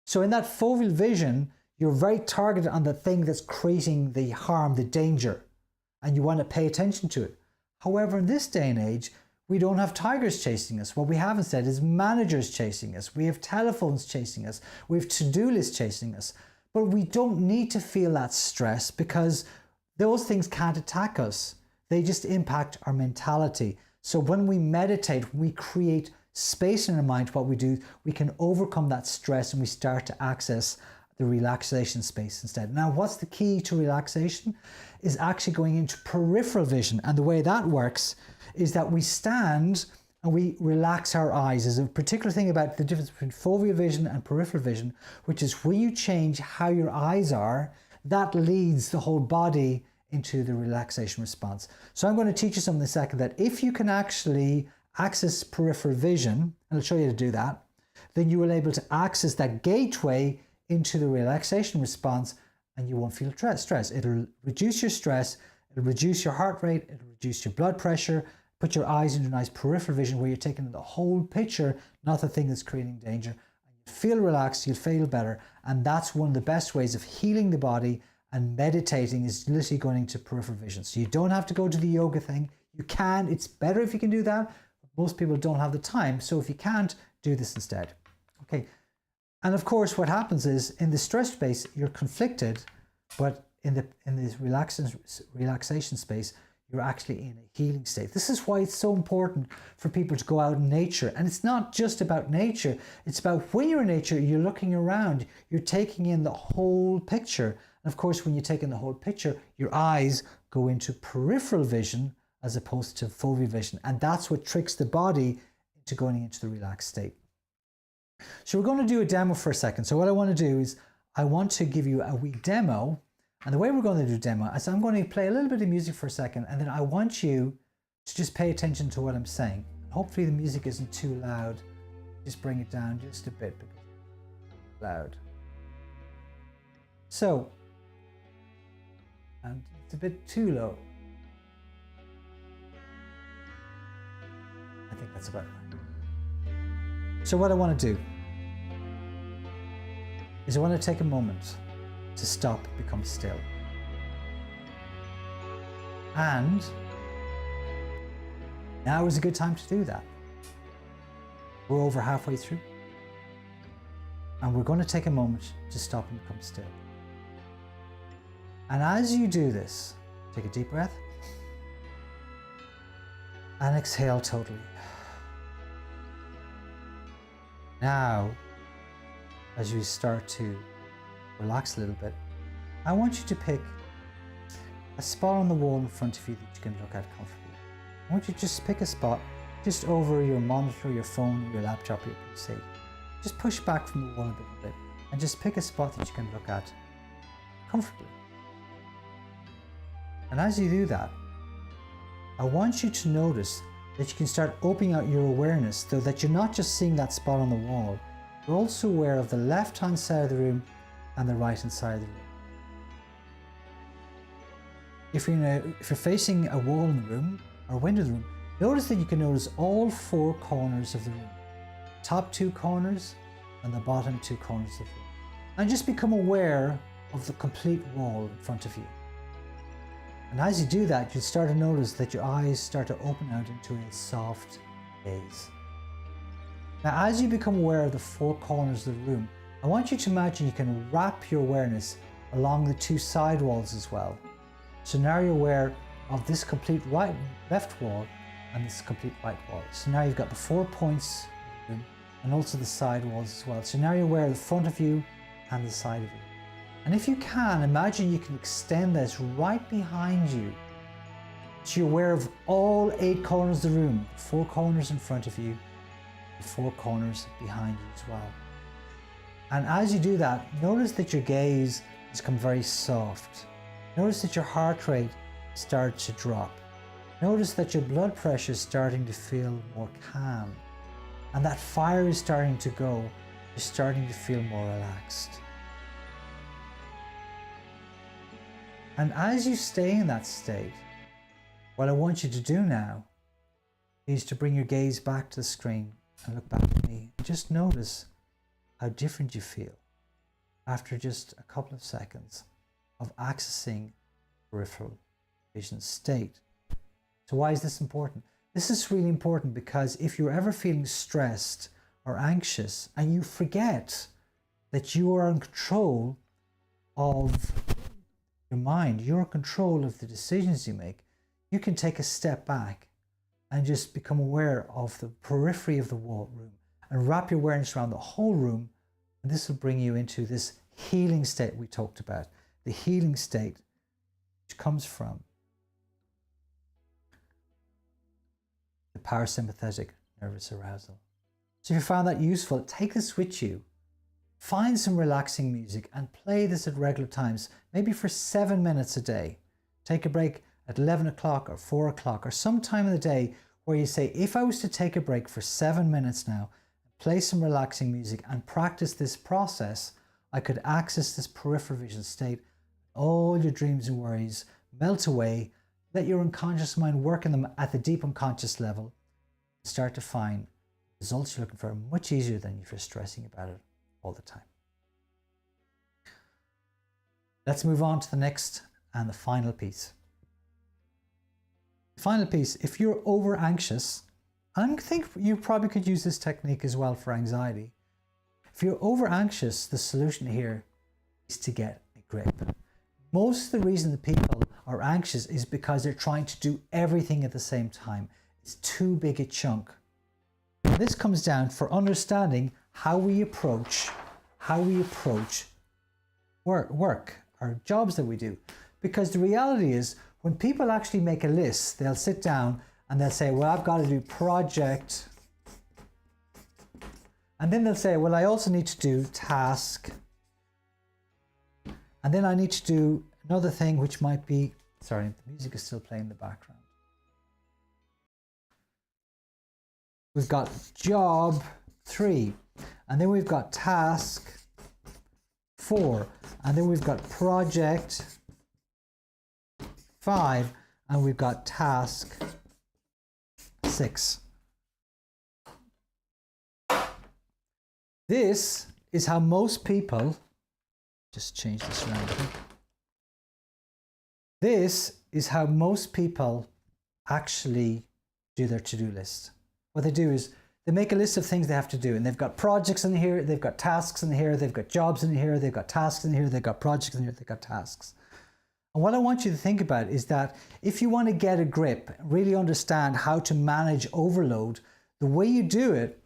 Speaker 1: So in that foveal vision, you're very targeted on the thing that's creating the harm, the danger, and you want to pay attention to it. However, in this day and age, we don't have tigers chasing us. What we have instead is managers chasing us. We have telephones chasing us. We have to-do lists chasing us. But we don't need to feel that stress because those things can't attack us. They just impact our mentality. So when we meditate, we create space in our mind. What we do, we can overcome that stress and we start to access the relaxation space instead. Now, what's the key to relaxation is actually going into peripheral vision. And the way that works is that we stand and we relax our eyes. There's a particular thing about the difference between foveal vision and peripheral vision, which is when you change how your eyes are, that leads the whole body into the relaxation response. So I'm going to teach you something in a second that if you can actually access peripheral vision, and I'll show you how to do that, then you will be able to access that gateway into the relaxation response and you won't feel stress. It'll reduce your stress, it'll reduce your heart rate, it'll reduce your blood pressure, put your eyes into nice peripheral vision where you're taking the whole picture, not the thing that's creating danger. You feel relaxed, you'll feel better, and that's one of the best ways of healing the body. And meditating is literally going into peripheral vision. So you don't have to go to the yoga thing. You can, it's better if you can do that. But most people don't have the time. So if you can't, do this instead. Okay. And of course, what happens is in the stress space, you're conflicted, but in this relaxation space, you're actually in a healing state. This is why it's so important for people to go out in nature. And it's not just about nature. It's about when you're in nature, you're looking around, you're taking in the whole picture. And of course, when you take in the whole picture, your eyes go into peripheral vision as opposed to foveal vision. And that's what tricks the body into going into the relaxed state. So we're going to do a demo for a second. So what I want to do is I want to give you a wee demo. And the way we're going to do a demo is I'm going to play a little bit of music for a second. And then I want you to just pay attention to what I'm saying. Hopefully the music isn't too loud. Just bring it down just a bit because it's loud. So, and it's a bit too low. I think that's about right. So what I want to do is I want to take a moment to stop, become still. And now is a good time to do that. We're over halfway through. And we're going to take a moment to stop and become still. And as you do this, take a deep breath and exhale totally. Now, as you start to relax a little bit, I want you to pick a spot on the wall in front of you that you can look at comfortably. I want you to just pick a spot just over your monitor, your phone, your laptop, your PC. Just push back from the wall a bit and just pick a spot that you can look at comfortably. And as you do that, I want you to notice that you can start opening out your awareness so that you're not just seeing that spot on the wall, you're also aware of the left-hand side of the room and the right-hand side of the room. If you're facing a wall in the room or window in the room, notice that you can notice all four corners of the room. Top two corners and the bottom two corners of the room. And just become aware of the complete wall in front of you. And as you do that, you start to notice that your eyes start to open out into a soft gaze. Now, as you become aware of the four corners of the room, I want you to imagine you can wrap your awareness along the two side walls as well. So now you're aware of this complete left wall and this complete white wall. So now you've got the 4 points of the room and also the side walls as well. So now you're aware of the front of you and the side of you. And if you can, imagine you can extend this right behind you. So you're aware of all 8 corners of the room, 4 corners in front of you, and 4 corners behind you as well. And as you do that, notice that your gaze has become very soft. Notice that your heart rate starts to drop. Notice that your blood pressure is starting to feel more calm. And that fire is starting to go. You're starting to feel more relaxed. And as you stay in that state, what I want you to do now is to bring your gaze back to the screen and look back at me. Just notice how different you feel after just a couple of seconds of accessing peripheral vision state. So why is this important? This is really important because if you're ever feeling stressed or anxious and you forget that you are in control of your mind, you're in control of the decisions you make, you can take a step back and just become aware of the periphery of the room and wrap your awareness around the whole room, and this will bring you into this healing state we talked about. The healing state which comes from the parasympathetic nervous arousal. So if you found that useful, take this with you. Find some relaxing music and play this at regular times, maybe for 7 minutes a day. Take a break at 11 o'clock or 4 o'clock or some time in the day where you say, if I was to take a break for 7 minutes now, play some relaxing music and practice this process, I could access this peripheral vision state. All your dreams and worries melt away. Let your unconscious mind work in them at the deep unconscious level. Start to find results you're looking for much easier than if you're stressing about it all the time. Let's move on to the next and the final piece. The final piece, if you're over anxious, I think you probably could use this technique as well for anxiety. If you're over anxious, the solution here is to get a grip. Most of the reason that people are anxious is because they're trying to do everything at the same time. It's too big a chunk. And this comes down for understanding how we approach work or jobs that we do. Because the reality is, when people actually make a list, they'll sit down and they'll say, well, I've got to do project. And then they'll say, well, I also need to do task. And then I need to do another thing, which might be, sorry, the music is still playing in the background. We've got job 3, and then we've got task 4, and then we've got project 5, and we've got task 6. This is how most people, just change this around. This is how most people actually do their to-do list. What they do is they make a list of things they have to do, and they've got projects in here, they've got tasks in here, they've got jobs in here, they've got tasks in here, they've got projects in here, they've got tasks. And what I want you to think about is that if you want to get a grip, really understand how to manage overload, the way you do it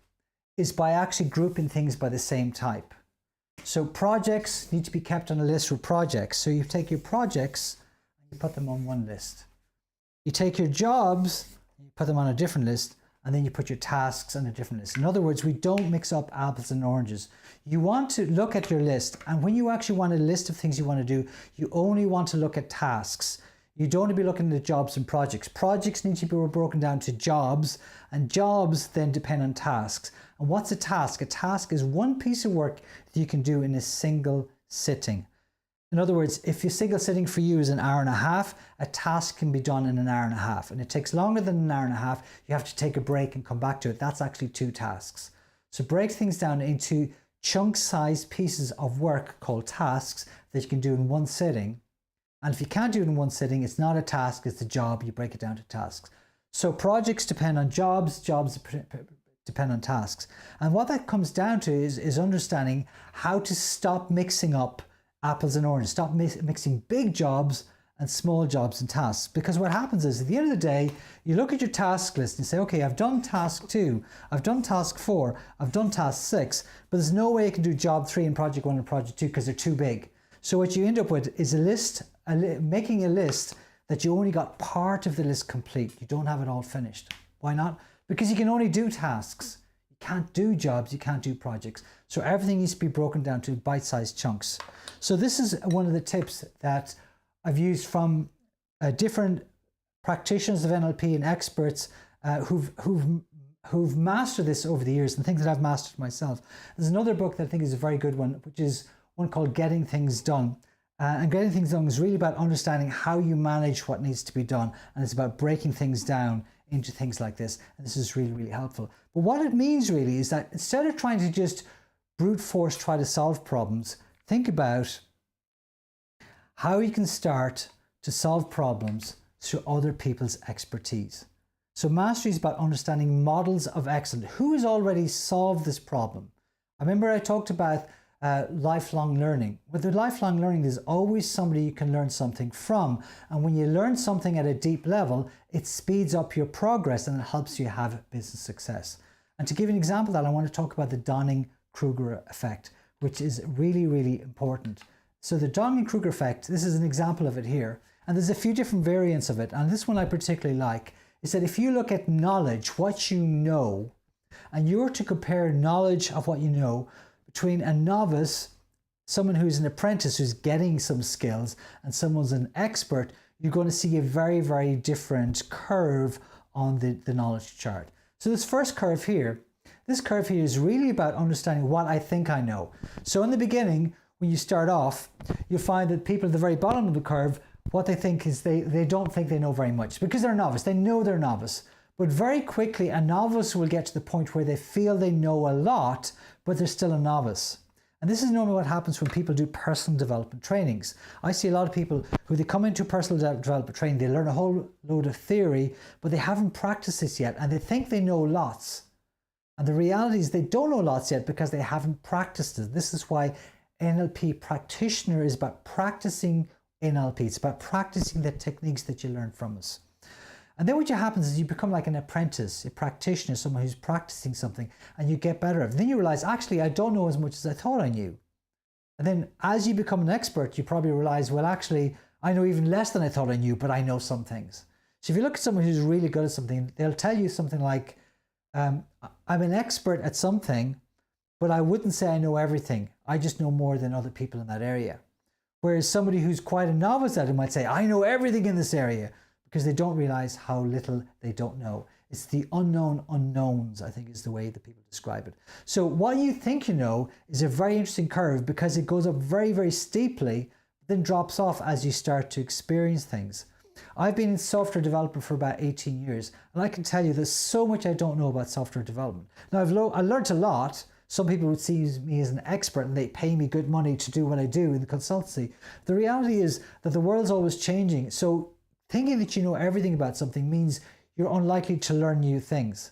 Speaker 1: is by actually grouping things by the same type. So projects need to be kept on a list with projects. So you take your projects and you put them on one list. You take your jobs and you put them on a different list, and then you put your tasks on a different list. In other words, we don't mix up apples and oranges. You want to look at your list, and when you actually want a list of things you want to do, you only want to look at tasks. You don't want to be looking at jobs and projects. Projects need to be broken down to jobs, and jobs then depend on tasks. And what's a task? A task is one piece of work that you can do in a single sitting. In other words, if your single sitting for you is an hour and a half, a task can be done in an hour and a half. And it takes longer than an hour and a half. You have to take a break and come back to it. That's actually 2 tasks. So break things down into chunk-sized pieces of work called tasks that you can do in one sitting. And if you can't do it in one sitting, it's not a task, it's a job. You break it down to tasks. So projects depend on jobs, jobs depend on tasks. And what that comes down to is understanding how to stop mixing up apples and oranges. Stop mixing big jobs and small jobs and tasks. Because what happens is at the end of the day, you look at your task list and say, okay, I've done task 2, I've done task 4, I've done task 6, but there's no way I can do job 3 in project 1 and project 2 because they're too big. So what you end up with is a list, making a list that you only got part of the list complete. You don't have it all finished. Why not? Because you can only do tasks. You can't do jobs, you can't do projects. So everything needs to be broken down to bite-sized chunks. So this is one of the tips that I've used from different practitioners of NLP and experts who've mastered this over the years, and things that I've mastered myself. There's another book that I think is a very good one, which is one called Getting Things Done. And Getting Things Done is really about understanding how you manage what needs to be done. And it's about breaking things down into things like this. And this is really, really helpful. But what it means really is that instead of trying to just brute force try to solve problems, think about how you can start to solve problems through other people's expertise. So mastery is about understanding models of excellence. Who has already solved this problem? I remember I talked about lifelong learning. With the lifelong learning, there's always somebody you can learn something from. And when you learn something at a deep level, it speeds up your progress and it helps you have business success. And to give an example of that, I want to talk about the Dunning-Kruger effect, which is really, really important. So the Dunning-Kruger effect, this is an example of it here. And there's a few different variants of it. And this one I particularly like is that if you look at knowledge, what you know, and you were to compare knowledge of what you know between a novice, someone who's an apprentice who's getting some skills, and someone's an expert, you're going to see a very, very different curve on the knowledge chart. So this first curve here, this curve here is really about understanding what I think I know. So in the beginning, when you start off, you'll find that people at the very bottom of the curve, what they think is they don't think they know very much because they're novice. They know they're novice. But very quickly, a novice will get to the point where they feel they know a lot, but they're still a novice. And this is normally what happens when people do personal development trainings. I see a lot of people who they come into personal development training, they learn a whole load of theory, but they haven't practiced this yet, and they think they know lots. And the reality is they don't know lots yet because they haven't practiced it. This is why NLP practitioner is about practicing NLP. It's about practicing the techniques that you learn from us. And then what happens is you become like an apprentice, a practitioner, someone who's practicing something, and you get better at it. Then you realize, actually, I don't know as much as I thought I knew. And then as you become an expert, you probably realize, well, actually, I know even less than I thought I knew, but I know some things. So if you look at someone who's really good at something, they'll tell you something like, I'm an expert at something, but I wouldn't say I know everything. I just know more than other people in that area. Whereas somebody who's quite a novice at it might say, I know everything in this area, because they don't realize how little they don't know. It's the unknown unknowns, I think is the way that people describe it. So what you think you know is a very interesting curve because it goes up very, very steeply, then drops off as you start to experience things. I've been in software development for about 18 years, and I can tell you there's so much I don't know about software development. Now, I learned a lot. Some people would see me as an expert and they pay me good money to do what I do in the consultancy. The reality is that the world's always changing. So thinking that you know everything about something means you're unlikely to learn new things.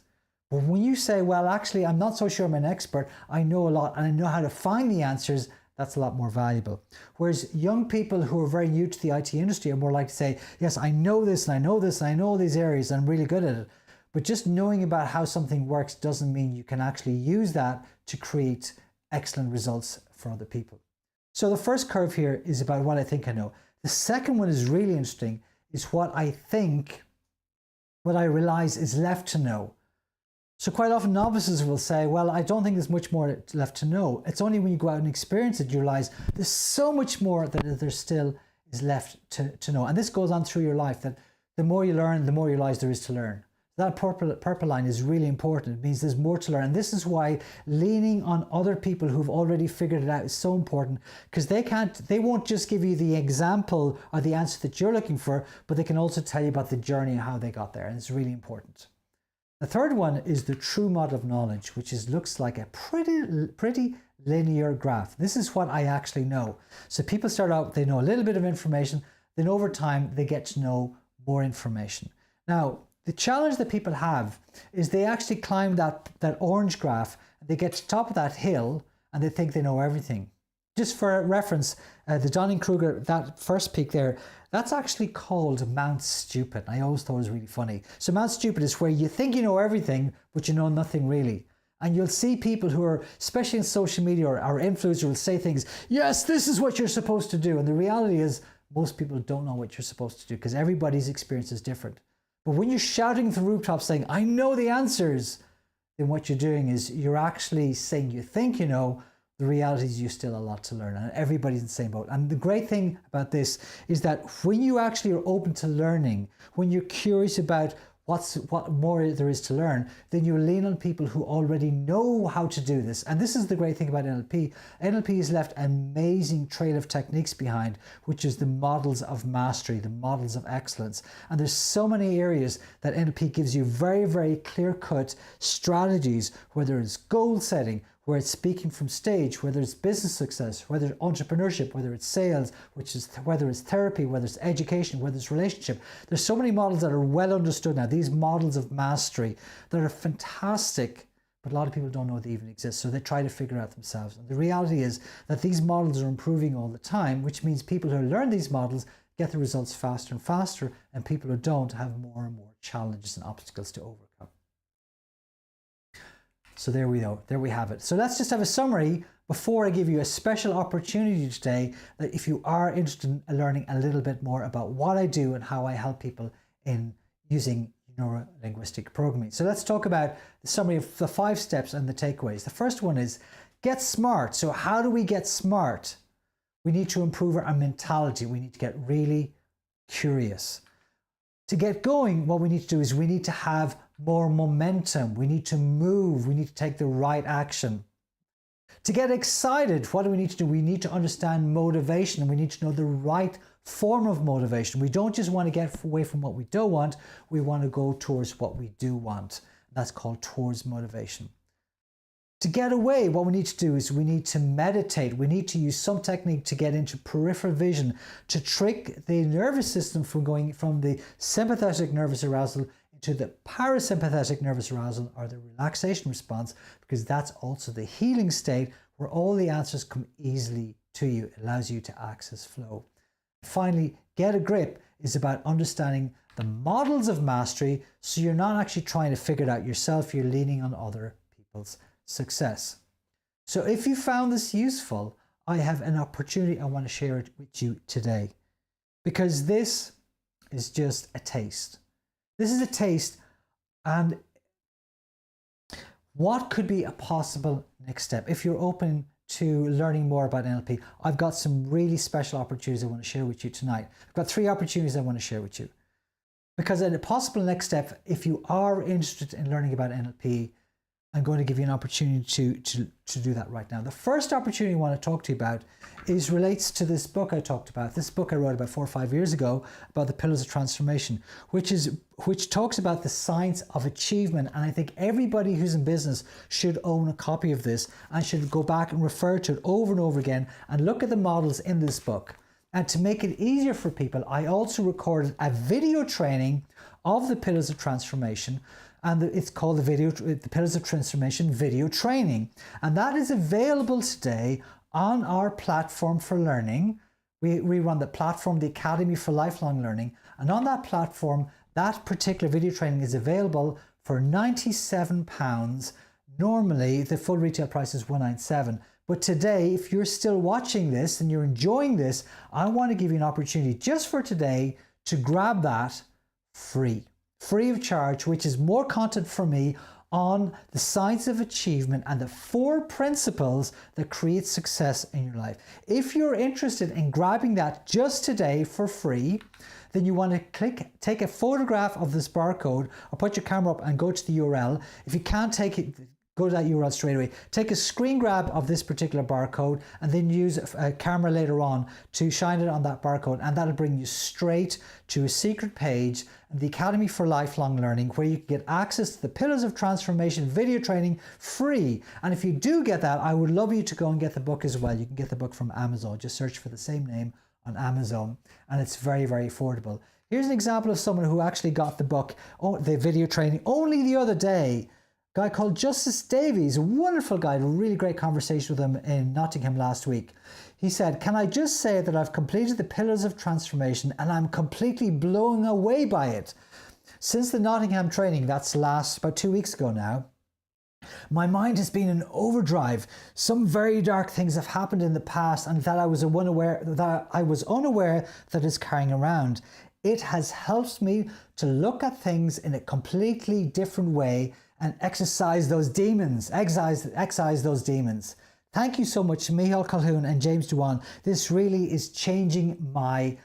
Speaker 1: But when you say, well, actually, I'm not so sure I'm an expert, I know a lot and I know how to find the answers, that's a lot more valuable. Whereas young people who are very new to the IT industry are more likely to say, yes, I know this and I know this and I know these areas and I'm really good at it. But just knowing about how something works doesn't mean you can actually use that to create excellent results for other people. So the first curve here is about what I think I know. The second one is really interesting. Is what I think, what I realize is left to know. So quite often novices will say, well, I don't think there's much more left to know. It's only when you go out and experience it, you realize there's so much more that there still is left to know. And this goes on through your life, that the more you learn, the more you realize there is to learn. That purple line is really important. It means there's more to learn. And this is why leaning on other people who've already figured it out is so important, because they won't just give you the example or the answer that you're looking for, but they can also tell you about the journey and how they got there. And it's really important. The third one is the true model of knowledge, which looks like a pretty linear graph. This is what I actually know. So people start out, they know a little bit of information, then over time they get to know more information. Now, the challenge that people have is they actually climb that orange graph and they get to the top of that hill and they think they know everything. Just for reference, the Dunning-Kruger, that first peak there, that's actually called Mount Stupid. I always thought it was really funny. So Mount Stupid is where you think you know everything, but you know nothing really. And you'll see people who are, especially in social media or influencers, will say things, yes, this is what you're supposed to do. And the reality is most people don't know what you're supposed to do because everybody's experience is different. But when you're shouting from the rooftops saying, I know the answers, then what you're doing is you're actually saying you think you know. The reality is you still have a lot to learn, and everybody's in the same boat. And the great thing about this is that when you actually are open to learning, when you're curious about what more there is to learn, then you lean on people who already know how to do this. And this is the great thing about NLP. NLP has left an amazing trail of techniques behind, which is the models of mastery, the models of excellence. And there's so many areas that NLP gives you very, very clear-cut strategies, whether it's goal setting, where it's speaking from stage, whether it's business success, whether it's entrepreneurship, whether it's sales, whether it's therapy, whether it's education, whether it's relationship. There's so many models that are well understood now, these models of mastery that are fantastic, but a lot of people don't know they even exist, so they try to figure it out themselves. And the reality is that these models are improving all the time, which means people who learn these models get the results faster and faster, and people who don't have more and more challenges and obstacles to overcome. So there we go, there we have it. So let's just have a summary before I give you a special opportunity today that if you are interested in learning a little bit more about what I do and how I help people in using neuro-linguistic programming. So let's talk about the summary of the 5 steps and the takeaways. The first one is get smart. So how do we get smart? We need to improve our mentality. We need to get really curious. To get going, what we need to do is we need to have more momentum. We need to move. We need to take the right action. To get excited, what do we need to do? We need to understand motivation, and we need to know the right form of motivation. We don't just want to get away from what we don't want. We want to go towards what we do want. That's called towards motivation. To get away, what we need to do is we need to meditate. We need to use some technique to get into peripheral vision, to trick the nervous system from going from the sympathetic nervous arousal to the parasympathetic nervous arousal, or the relaxation response, because that's also the healing state where all the answers come easily to you. It allows you to access flow. Finally, get a grip is about understanding the models of mastery, so you're not actually trying to figure it out yourself, you're leaning on other people's success. So if you found this useful, I have an opportunity I want to share it with you today, because this is just a taste. This is a taste, and what could be a possible next step? If you're open to learning more about NLP, I've got some really special opportunities I want to share with you tonight. I've got 3 opportunities I want to share with you. Because a possible next step, if you are interested in learning about NLP, I'm going to give you an opportunity to do that right now. The first opportunity I want to talk to you about relates to this book I talked about. This book I wrote about 4 or 5 years ago about the pillars of transformation, which talks about the science of achievement. And I think everybody who's in business should own a copy of this and should go back and refer to it over and over again and look at the models in this book. And to make it easier for people, I also recorded a video training of the pillars of transformation, and it's called the Pillars of Transformation Video Training. And that is available today on our platform for learning. We run the platform, the Academy for Lifelong Learning. And on that platform, that particular video training is available for £97. Normally, the full retail price is $197. But today, if you're still watching this and you're enjoying this, I want to give you an opportunity just for today to grab that free of charge, which is more content from me on the science of achievement and the 4 principles that create success in your life. If you're interested in grabbing that just today for free, then you want to take a photograph of this barcode, or put your camera up and go to the URL. If you can't take it, go to that URL straight away. Take a screen grab of this particular barcode and then use a camera later on to shine it on that barcode, and that'll bring you straight to a secret page, the Academy for Lifelong Learning, where you can get access to the Pillars of Transformation video training free. And if you do get that, I would love you to go and get the book as well. You can get the book from Amazon. Just search for the same name on Amazon, and it's very, very affordable. Here's an example of someone who actually got the book, the video training, only the other day. A guy called Justice Davies, a wonderful guy, a really great conversation with him in Nottingham last week. He said, can I just say that I've completed the pillars of transformation and I'm completely blown away by it. Since the Nottingham training, that's about 2 weeks ago now, my mind has been in overdrive. Some very dark things have happened in the past and that I was unaware that is carrying around. It has helped me to look at things in a completely different way and exercise those demons, excise those demons. Thank you so much, Micheal Colhoun and James Dewan. This really is changing my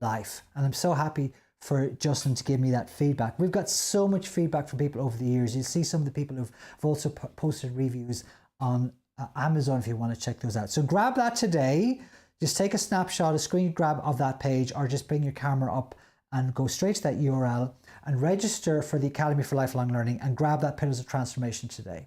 Speaker 1: life. And I'm so happy for Justin to give me that feedback. We've got so much feedback from people over the years. You'll see some of the people who've also posted reviews on Amazon if you want to check those out. So grab that today. Just take a snapshot, a screen grab of that page, or just bring your camera up and go straight to that URL and register for the Academy for Lifelong Learning and grab that Pillars of Transformation today.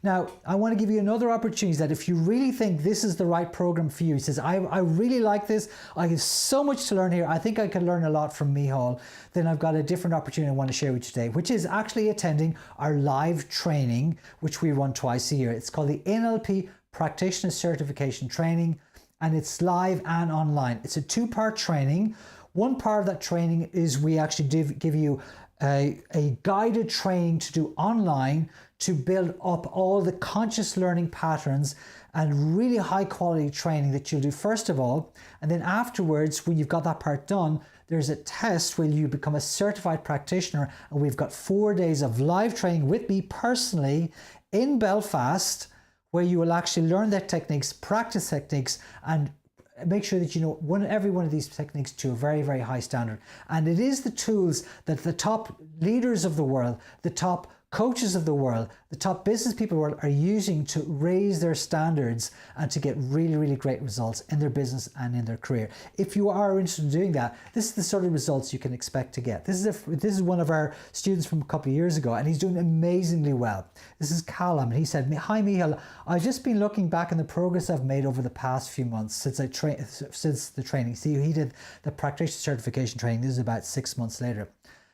Speaker 1: Now, I want to give you another opportunity that if you really think this is the right program for you, he says, I really like this, I have so much to learn here, I think I could learn a lot from Mihal, then I've got a different opportunity I want to share with you today, which is actually attending our live training, which we run twice a year. It's called the NLP Practitioner Certification Training, and it's live and online. It's a 2-part training. One part of that training is we actually give you a guided training to do online to build up all the conscious learning patterns and really high quality training that you'll do first of all. And then afterwards, when you've got that part done, there's a test where you become a certified practitioner. And we've got 4 days of live training with me personally in Belfast, where you will actually learn their techniques, practice techniques, and make sure that you know every one of these techniques to a very, very high standard. And it is the tools that the top leaders of the world, the top coaches of the world, the top business people of the world are using to raise their standards and to get really, really great results in their business and in their career. If you are interested in doing that, this is the sort of results you can expect to get. This is one of our students from a couple of years ago, and he's doing amazingly well. This is Calhoun, and he said, "Hi Mihal, I've just been looking back on the progress I've made over the past few months since the training." See, he did the practitioner certification training. This is about 6 months later.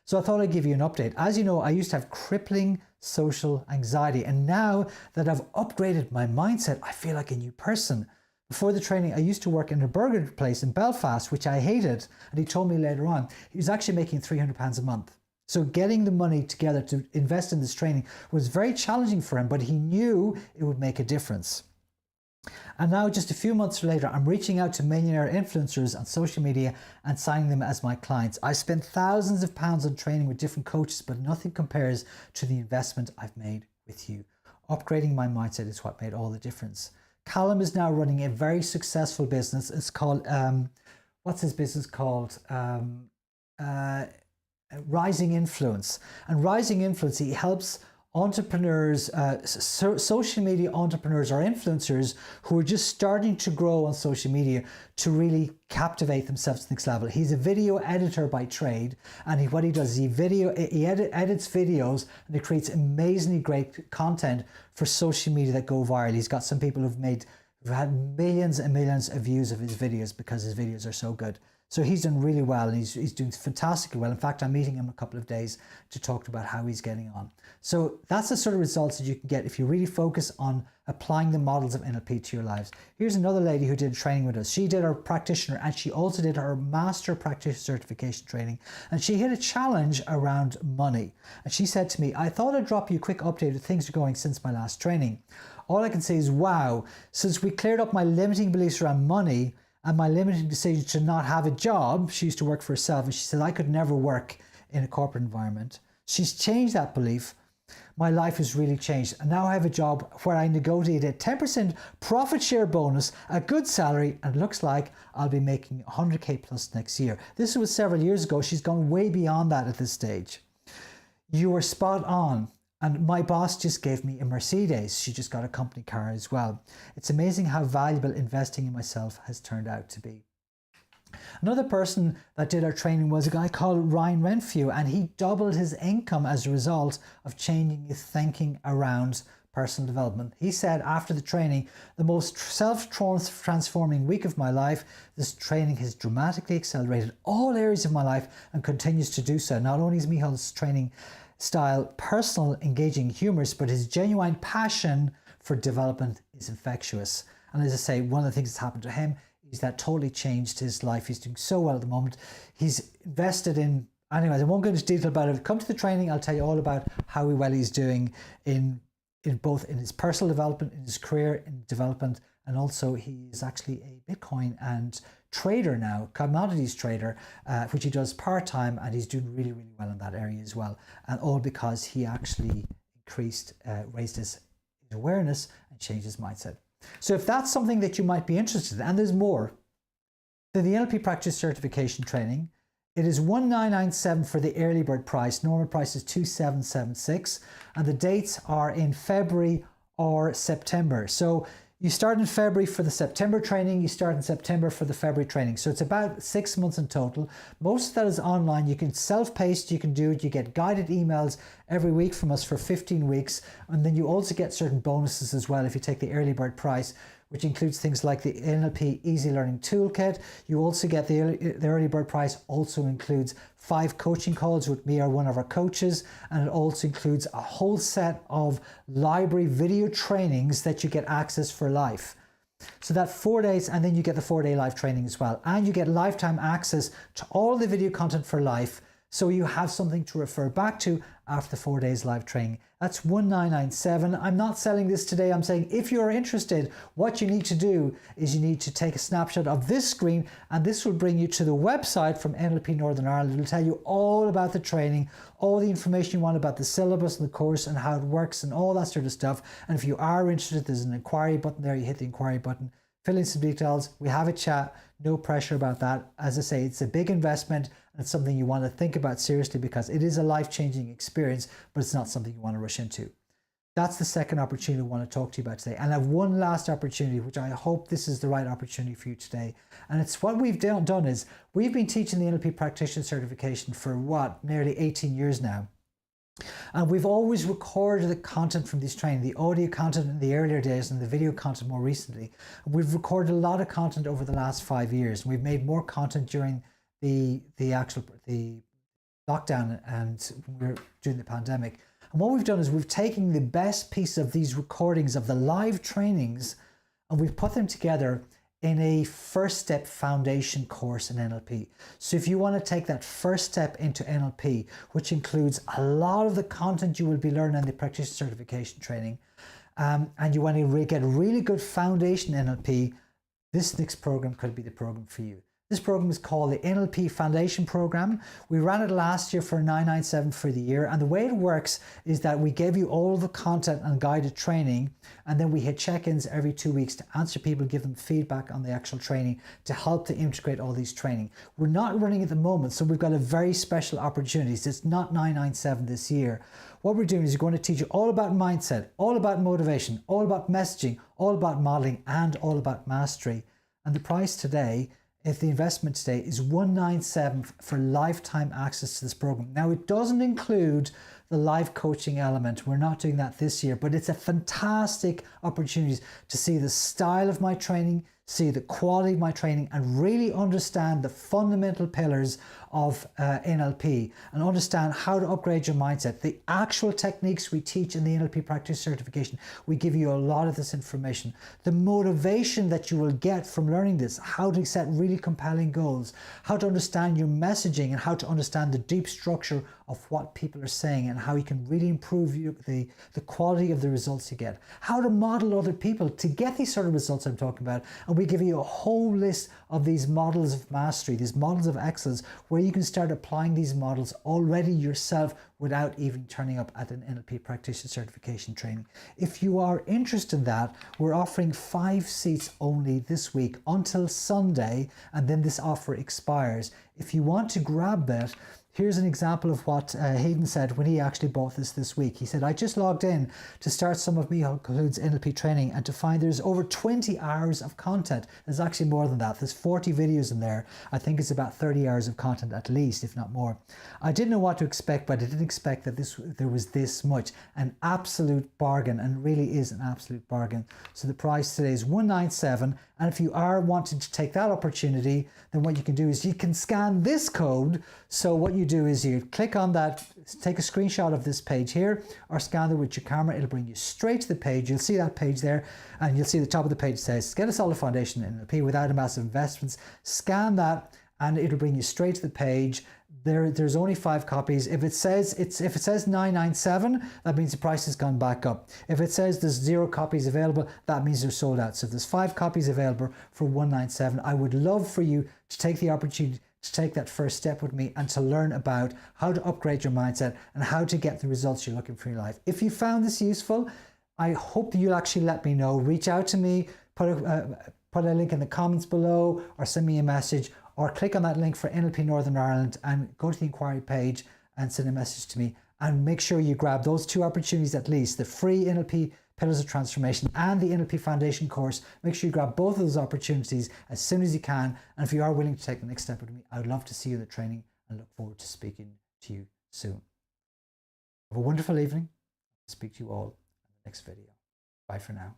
Speaker 1: So I thought I'd give you an update. As you know, I used to have crippling social anxiety, and now that I've upgraded my mindset, I feel like a new person. Before the training, I used to work in a burger place in Belfast, which I hated, and he told me later on, he was actually making £300 a month. So getting the money together to invest in this training was very challenging for him, but he knew it would make a difference. And now just a few months later, I'm reaching out to millionaire influencers on social media and signing them as my clients. I spent thousands of pounds on training with different coaches, but nothing compares to the investment I've made with you. Upgrading my mindset is what made all the difference. Callum is now running a very successful business. It's called, what's his business called? Rising Influence. And Rising Influence, he helps entrepreneurs, social media entrepreneurs or influencers who are just starting to grow on social media to really captivate themselves to the next level. He's a video editor by trade, and what he does is he edits videos and he creates amazingly great content for social media that go viral. He's got some people who've had millions and millions of views of his videos because his videos are so good. So he's done really well, and he's doing fantastically well. In fact, I'm meeting him in a couple of days to talk about how he's getting on. So that's the sort of results that you can get if you really focus on applying the models of NLP to your lives. Here's another lady who did training with us. She did her practitioner, and she also did her master practitioner certification training. And she hit a challenge around money. And she said to me, "I thought I'd drop you a quick update of things are going since my last training. All I can say is, wow, since we cleared up my limiting beliefs around money and my limiting decision to not have a job," she used to work for herself, and she said, "I could never work in a corporate environment. She's changed that belief. My life has really changed. And now I have a job where I negotiated a 10% profit share bonus, a good salary, and it looks like I'll be making 100K plus next year." This was several years ago. She's gone way beyond that at this stage. You were spot on. And my boss just gave me a Mercedes. She just got a company car as well. It's amazing how valuable investing in myself has turned out to be. Another person that did our training was a guy called Ryan Renfrew, and he doubled his income as a result of changing his thinking around personal development. He said after the training, "The most self-transforming week of my life. This training has dramatically accelerated all areas of my life and continues to do so." Not only is Mihal's training style, personal, engaging, humorous, but his genuine passion for development is infectious. And as I say, one of the things that's happened to him is that totally changed his life. He's doing so well at the moment. He's invested in, anyways, I won't go into detail about it. Come to the training, I'll tell you all about how well he's doing in both in his personal development, in his career, in development, and also he is actually a Bitcoin and trader now, commodities trader, which he does part-time, and he's doing really, really well in that area as well. And all because he actually raised his awareness and changed his mindset. So if that's something that you might be interested in, and there's more, then the NLP Practice Certification Training, it is 1997 for the early bird price. Normal price is 2776, and the dates are in February or September. So you start in February for the September training, you start in September for the February training. So it's about 6 months in total. Most of that is online. You can self-paced, you can do it. You get guided emails every week from us for 15 weeks. And then you also get certain bonuses as well if you take the early bird price, which includes things like the NLP Easy Learning Toolkit. You also get the early bird price also includes 5 coaching calls with me or one of our coaches, and it also includes a whole set of library video trainings that you get access for life. So that 4 days, and then you get the 4-day live training as well. And you get lifetime access to all the video content for life, so you have something to refer back to after the 4 days live training. That's 1997. I'm not selling this today. I'm saying if you're interested, what you need to do is you need to take a snapshot of this screen, and this will bring you to the website from NLP Northern Ireland. It'll tell you all about the training, all the information you want about the syllabus and the course and how it works and all that sort of stuff. And if you are interested, there's an inquiry button there. You hit the inquiry button, fill in some details. We have a chat. No pressure about that. As I say, it's a big investment, and it's something you want to think about seriously because it is a life-changing experience, but it's not something you want to rush into. That's the second opportunity I want to talk to you about today. And I have one last opportunity, which I hope this is the right opportunity for you today. And it's what we've done is we've been teaching the NLP Practitioner Certification for nearly 18 years now. And we've always recorded the content from this training, the audio content in the earlier days and the video content more recently. We've recorded a lot of content over the last 5 years. We've made more content during the lockdown and when we were during the pandemic. And what we've done is we've taken the best piece of these recordings of the live trainings, and we've put them together in a first step foundation course in NLP. So if you want to take that first step into NLP, which includes a lot of the content you will be learning in the Practitioner Certification Training, and you want to get a really good foundation NLP, this next program could be the program for you. This program is called the NLP Foundation Program. We ran it last year for $997 for the year. And the way it works is that we give you all the content and guided training, and then we hit check-ins every 2 weeks to answer people, give them feedback on the actual training to help to integrate all these training. We're not running at the moment, so we've got a very special opportunity. So it's not $997 this year. What we're doing is we're going to teach you all about mindset, all about motivation, all about messaging, all about modeling, and all about mastery. And the price today, if the investment today, is $197 for lifetime access to this program. Now, it doesn't include the live coaching element. We're not doing that this year, but it's a fantastic opportunity to see the style of my training, see the quality of my training, and really understand the fundamental pillars of NLP and understand how to upgrade your mindset. The actual techniques we teach in the NLP Practice Certification, we give you a lot of this information. The motivation that you will get from learning this, how to set really compelling goals, how to understand your messaging, and how to understand the deep structure of what people are saying and how you can really improve the quality of the results you get, how to model other people to get these sort of results I'm talking about. And we give you a whole list of these models of mastery, these models of excellence, where you can start applying these models already yourself without even turning up at an NLP Practitioner Certification Training. If you are interested in that, we're offering 5 seats only this week until Sunday, and then this offer expires. If you want to grab that, here's an example of what Hayden said when he actually bought this week. He said, I just logged in to start some of Micheal Colhoun's NLP training and to find there's over 20 hours of content. There's actually more than that. There's 40 videos in there. I think it's about 30 hours of content at least, if not more. I didn't know what to expect, but I didn't expect that there was this much. An absolute bargain, and really is an absolute bargain. So the price today is $197. And if you are wanting to take that opportunity, then what you can do is you can scan this code. So what you you do is you click on that, take a screenshot of this page here, or scan it with your camera. It'll bring you straight to the page. You'll see that page there, and you'll see the top of the page says, get a solid foundation in NLP without a massive investments. Scan that, and it'll bring you straight to the page. There's only 5 copies. If it says $997, that means the price has gone back up. If it says there's 0 copies available, that means they're sold out. So if there's 5 copies available for $197, I would love for you to take the opportunity to take that first step with me and to learn about how to upgrade your mindset and how to get the results you're looking for in your life. If you found this useful, I hope you'll actually let me know. Reach out to me, put a link in the comments below, or send me a message, or click on that link for NLP Northern Ireland and go to the inquiry page and send a message to me. And make sure you grab those 2 opportunities at least, the free NLP Pillars of Transformation and the NLP Foundation course. Make sure you grab both of those opportunities as soon as you can. And if you are willing to take the next step with me, I would love to see you in the training and look forward to speaking to you soon. Have a wonderful evening. I'll speak to you all in the next video. Bye for now.